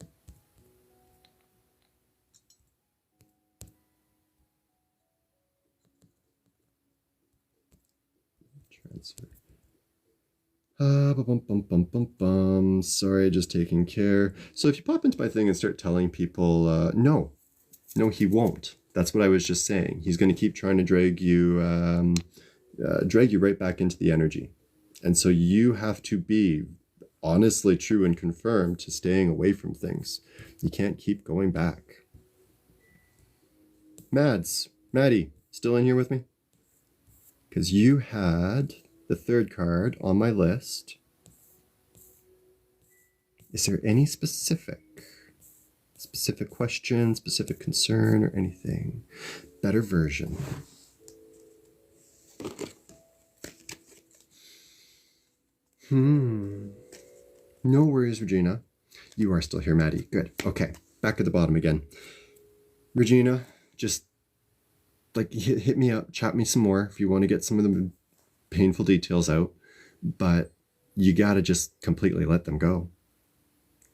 Sorry, just taking care. So if you pop into my thing and start telling people, no, he won't. That's what I was just saying. He's going to keep trying to drag you right back into the energy. And so you have to be honestly true and confirmed to staying away from things. You can't keep going back. Maddie, still in here with me? because you had the third card on my list. Is there any specific question, specific concern, or anything? Better version. No worries, Regina. You are still here, Maddie. Good. Okay, back at the bottom again. Regina, just like hit me up, chat me some more if you want to get some of the painful details out, but you got to just completely let them go.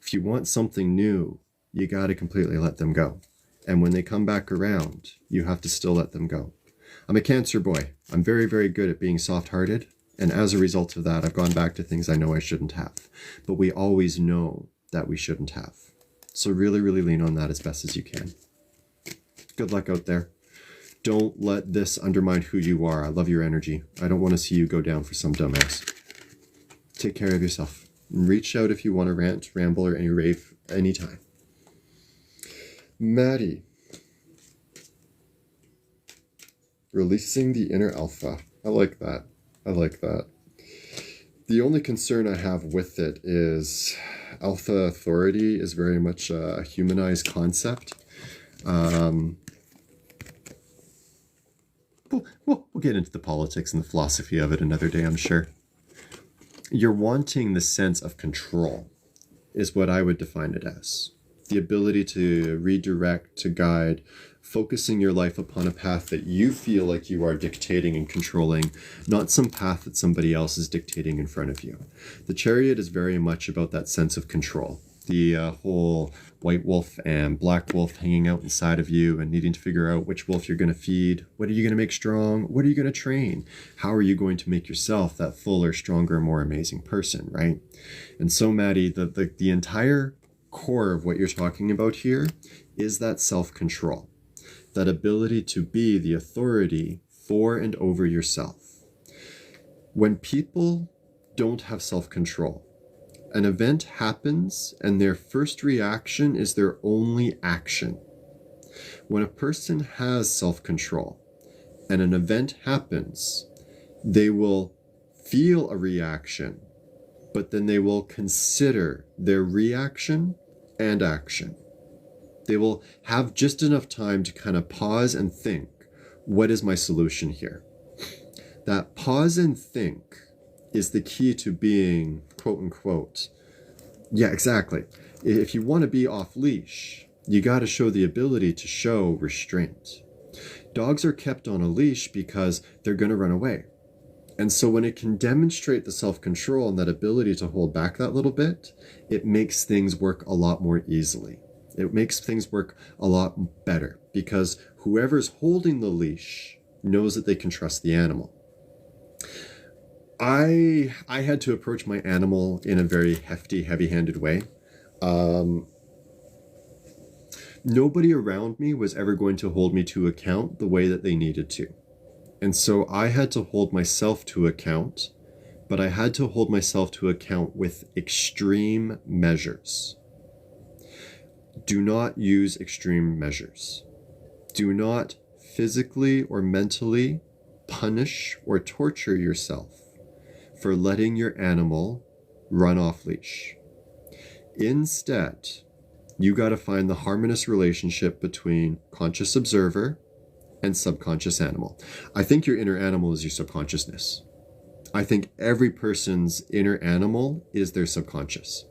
If you want something new, you got to completely let them go. And when they come back around, you have to still let them go. I'm a Cancer boy. I'm very, very good at being soft-hearted. And as a result of that, I've gone back to things I know I shouldn't have. But we always know that we shouldn't have. So really, really lean on that as best as you can. Good luck out there. Don't let this undermine who you are. I love your energy. I don't want to see you go down for some dumbass. Take care of yourself. And reach out if you want to rant, ramble, or any rave anytime. Maddie. Releasing the inner alpha. I like that. I like that. The only concern I have with it is alpha authority is very much a humanized concept. We'll get into the politics and the philosophy of it another day, I'm sure. You're wanting the sense of control is what I would define it as. The ability to redirect, to guide, focusing your life upon a path that you feel like you are dictating and controlling, not some path that somebody else is dictating in front of you. The Chariot is very much about that sense of control. The whole white wolf and black wolf hanging out inside of you and needing to figure out which wolf you're going to feed. What are you going to make strong? What are you going to train? How are you going to make yourself that fuller, stronger, more amazing person, right? And so, Maddie, the entire core of what you're talking about here is that self-control, that ability to be the authority for and over yourself. When people don't have self-control, an event happens and their first reaction is their only action. When a person has self-control and an event happens, they will feel a reaction, but then they will consider their reaction and action. They will have just enough time to kind of pause and think, what is my solution here? That pause and think is the key to being, quote unquote, yeah, exactly. If you want to be off leash, you got to show the ability to show restraint. Dogs are kept on a leash because they're going to run away. And so when it can demonstrate the self-control and that ability to hold back that little bit, it makes things work a lot more easily. It makes things work a lot better because whoever's holding the leash knows that they can trust the animal. I had to approach my animal in a very hefty, heavy-handed way. Nobody around me was ever going to hold me to account the way that they needed to. And so I had to hold myself to account, but I had to hold myself to account with extreme measures. Do not use extreme measures. Do not physically or mentally punish or torture yourself for letting your animal run off leash. Instead, you got to find the harmonious relationship between conscious observer and subconscious animal. I think your inner animal is your subconsciousness. I think every person's inner animal is their subconscious.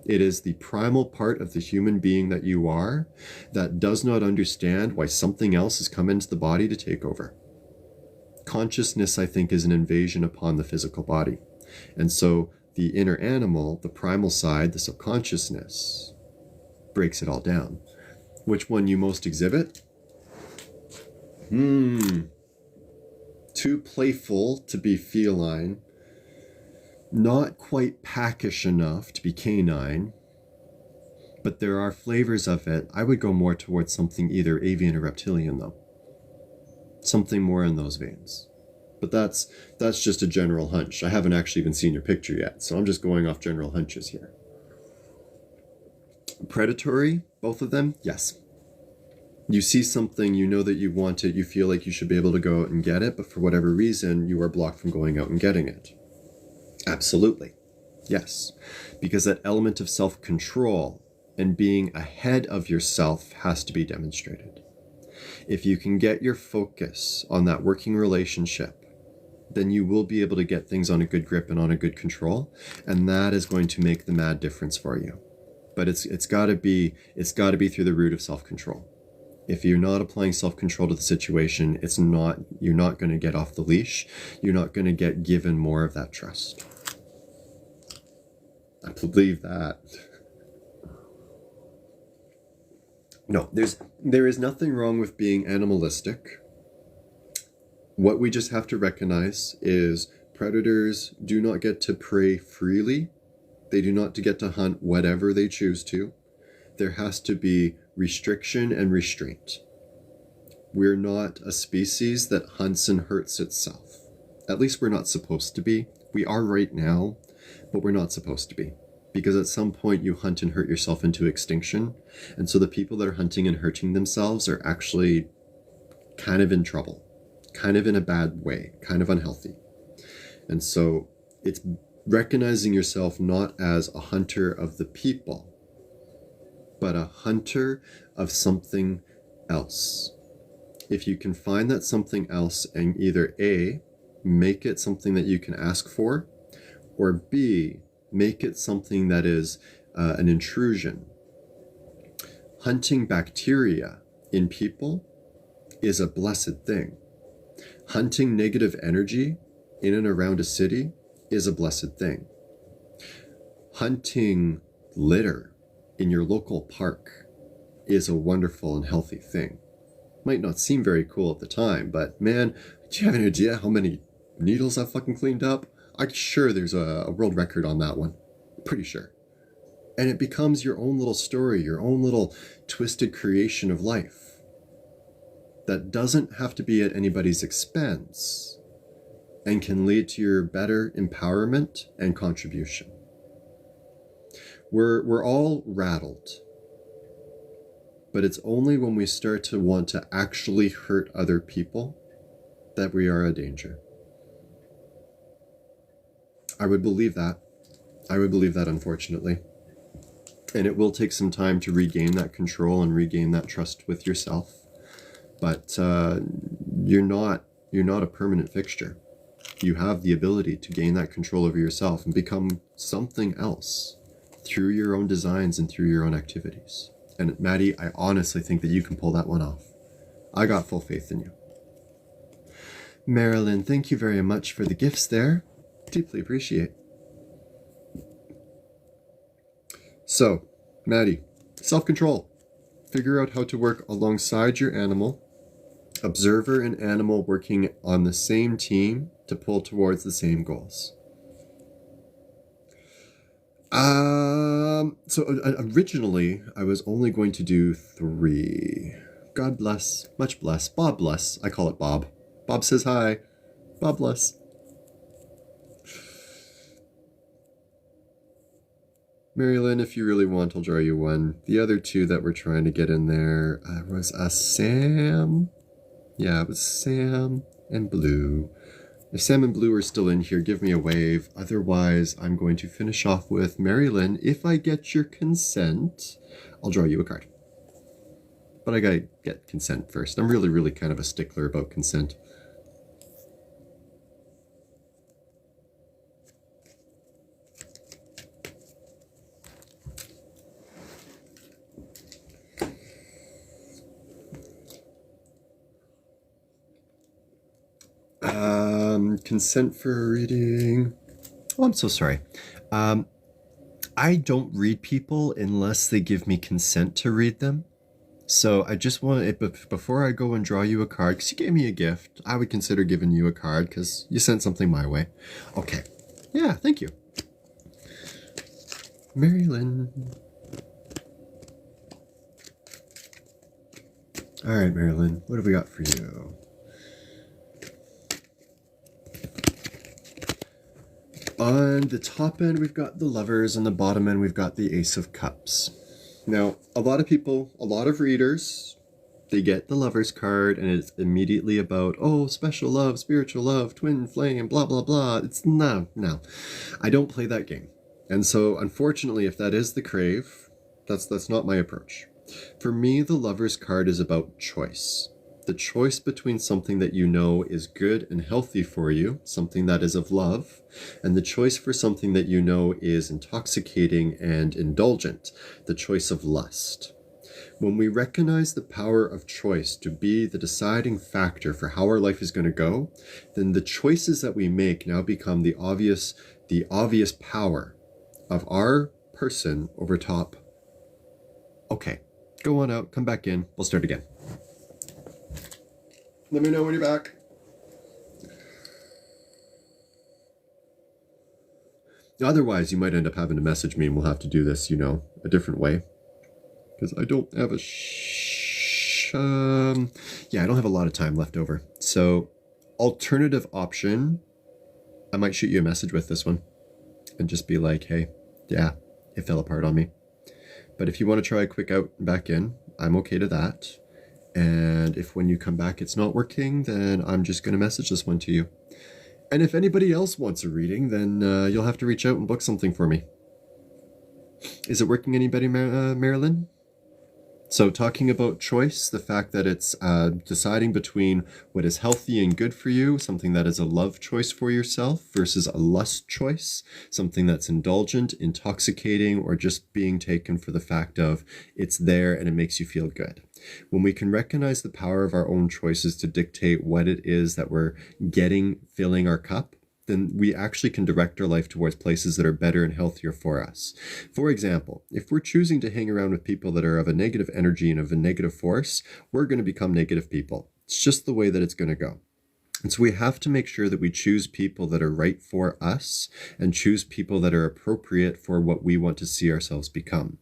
It is the primal part of the human being that you are that does not understand why something else has come into the body to take over. Consciousness, I think, is an invasion upon the physical body. And so the inner animal, the primal side, the subconsciousness, breaks it all down. Which one you most exhibit? Too playful to be feline. Not quite packish enough to be canine. But there are flavors of it. I would go more towards something either avian or reptilian, though. Something more in those veins. But that's just a general hunch. I haven't actually even seen your picture yet, so I'm just going off general hunches here. Predatory, both of them? Yes. You see something, you know that you want it, you feel like you should be able to go out and get it, but for whatever reason, you are blocked from going out and getting it. Absolutely. Yes. Because that element of self-control and being ahead of yourself has to be demonstrated. If you can get your focus on that working relationship, then you will be able to get things on a good grip and on a good control, and that is going to make the mad difference for you. But it's got to be through the root of self-control. If you're not applying self-control to the situation, you're not going to get off the leash. You're not going to get given more of that trust. I believe that. No, there is nothing wrong with being animalistic. What we just have to recognize is predators do not get to prey freely. They do not get to hunt whatever they choose to. There has to be restriction and restraint. We're not a species that hunts and hurts itself. At least we're not supposed to be. We are right now, but we're not supposed to be. Because at some point you hunt and hurt yourself into extinction. And so the people that are hunting and hurting themselves are actually kind of in trouble. Kind of in a bad way. Kind of unhealthy. And so it's recognizing yourself not as a hunter of the people, but a hunter of something else. If you can find that something else and either A, make it something that you can ask for, or B, make it something that is an intrusion. Hunting bacteria in people is a blessed thing. Hunting negative energy in and around a city is a blessed thing. Hunting litter in your local park is a wonderful and healthy thing. Might not seem very cool at the time, but man, do you have any idea how many needles I've fucking cleaned up? I'm sure there's a world record on that one. Pretty sure. And it becomes your own little story, your own little twisted creation of life that doesn't have to be at anybody's expense and can lead to your better empowerment and contribution. We're all rattled, but it's only when we start to want to actually hurt other people that we are a danger. I would believe that. I would believe that, unfortunately. And it will take some time to regain that control and regain that trust with yourself. But you're not a permanent fixture. You have the ability to gain that control over yourself and become something else through your own designs and through your own activities. And Maddie, I honestly think that you can pull that one off. I got full faith in you. Marilyn, thank you very much for the gifts there. Deeply appreciate. So, Maddie, self-control. Figure out how to work alongside your animal. Observer and animal working on the same team to pull towards the same goals. So originally I was only going to do 3. God bless, much bless, Bob bless. I call it Bob. Bob says hi. Bob bless. Marilyn, if you really want, I'll draw you one. The other 2 that we're trying to get in there was Sam. Yeah, it was Sam and Blue. If Sam and Blue are still in here, give me a wave. Otherwise, I'm going to finish off with Marilyn. If I get your consent, I'll draw you a card. But I gotta get consent first. I'm really, really kind of a stickler about consent. Consent for a reading. Oh, I'm so sorry. I don't read people unless they give me consent to read them. So I just want it before I go and draw you a card, because you gave me a gift, I would consider giving you a card because you sent something my way. Okay. Yeah, thank you. Marilyn. All right, Marilyn, what have we got for you? On the top end, we've got the Lovers. On the bottom end, we've got the Ace of Cups. Now, a lot of people, a lot of readers They get the Lover's card and it's immediately about, oh, special love, spiritual love, twin flame, blah, blah, blah. It's no. I don't play that game. And so, unfortunately, if that is the crave, that's not my approach. For me, the Lover's card is about choice. The choice between something that you know is good and healthy for you, something that is of love, and the choice for something that you know is intoxicating and indulgent, the choice of lust. When we recognize the power of choice to be the deciding factor for how our life is going to go, then the choices that we make now become the obvious power of our person over top. Okay, go on out, come back in, we'll start again. Let me know when you're back. Otherwise, you might end up having to message me and we'll have to do this, a different way. Because I don't have I don't have a lot of time left over. So, alternative option, I might shoot you a message with this one and just be like, hey, yeah, it fell apart on me. But if you want to try a quick out and back in, I'm okay to that. And if when you come back it's not working, then I'm just going to message this one to you. And if anybody else wants a reading, then you'll have to reach out and book something for me. Is it working, anybody, Marilyn? So talking about choice, the fact that it's deciding between what is healthy and good for you, something that is a love choice for yourself versus a lust choice, something that's indulgent, intoxicating, or just being taken for the fact of it's there and it makes you feel good. When we can recognize the power of our own choices to dictate what it is that we're getting, filling our cup, then we actually can direct our life towards places that are better and healthier for us. For example, if we're choosing to hang around with people that are of a negative energy and of a negative force, we're going to become negative people. It's just the way that it's going to go. And so we have to make sure that we choose people that are right for us and choose people that are appropriate for what we want to see ourselves become.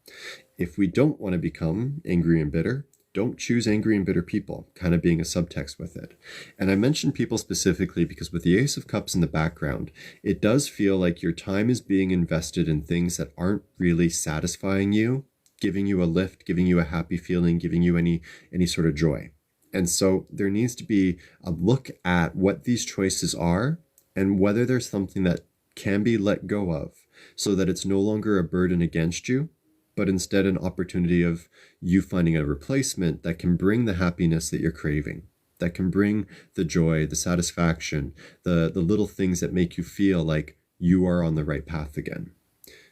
If we don't want to become angry and bitter, don't choose angry and bitter people, kind of being a subtext with it. And I mention people specifically because with the Ace of Cups in the background, it does feel like your time is being invested in things that aren't really satisfying you, giving you a lift, giving you a happy feeling, giving you any sort of joy. And so there needs to be a look at what these choices are and whether there's something that can be let go of so that it's no longer a burden against you, but instead an opportunity of you finding a replacement that can bring the happiness that you're craving, that can bring the joy, the satisfaction, the little things that make you feel like you are on the right path again.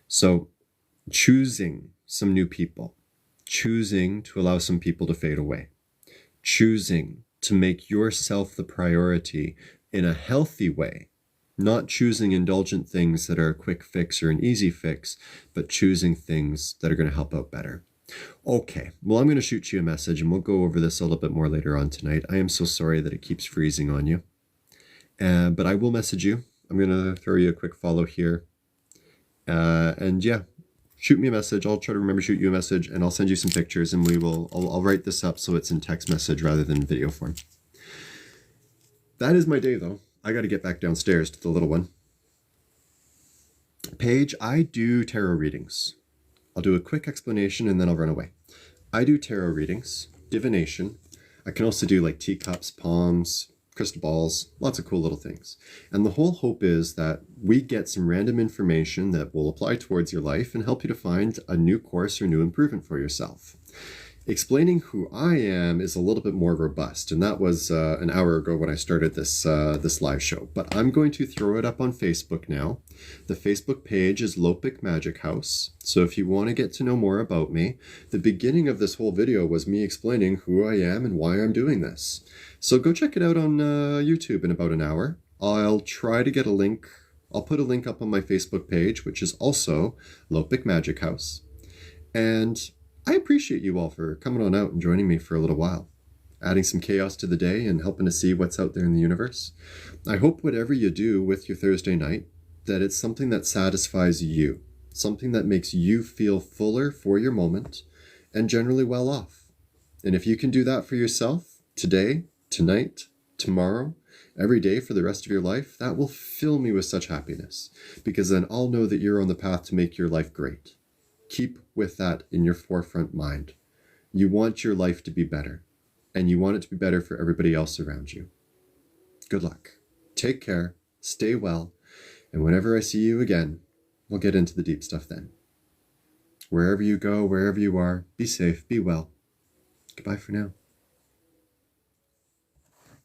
So choosing some new people, choosing to allow some people to fade away, choosing to make yourself the priority in a healthy way, not choosing indulgent things that are a quick fix or an easy fix, but choosing things that are going to help out better. Okay, well, I'm going to shoot you a message and we'll go over this a little bit more later on tonight. I am so sorry that it keeps freezing on you. But I will message you. I'm going to throw you a quick follow here. And yeah, shoot me a message. I'll try to remember to shoot you a message and I'll send you some pictures and I'll write this up so it's in text message rather than video form. That is my day though. I got to get back downstairs to the little one. Paige, I do tarot readings. I'll do a quick explanation and then I'll run away. I do tarot readings, divination. I can also do like teacups, palms, crystal balls, lots of cool little things. And the whole hope is that we get some random information that will apply towards your life and help you to find a new course or new improvement for yourself. Explaining who I am is a little bit more robust, and that was an hour ago when I started this live show. But I'm going to throw it up on Facebook now. The Facebook page is Lopic Magic House. So if you want to get to know more about me, the beginning of this whole video was me explaining who I am and why I'm doing this. So go check it out on YouTube in about an hour. I'll try to get a link. I'll put a link up on my Facebook page, which is also Lopic Magic House. And I appreciate you all for coming on out and joining me for a little while, adding some chaos to the day and helping to see what's out there in the universe. I hope whatever you do with your Thursday night, that it's something that satisfies you, something that makes you feel fuller for your moment and generally well off. And if you can do that for yourself today, tonight, tomorrow, every day for the rest of your life, that will fill me with such happiness, because then I'll know that you're on the path to make your life great. Keep with that in your forefront mind. You want your life to be better. and you want it to be better for everybody else around you. Good luck. Take care, stay well, and whenever I see you again, we'll get into the deep stuff then. Wherever you go, wherever you are, be safe, be well. Goodbye for now.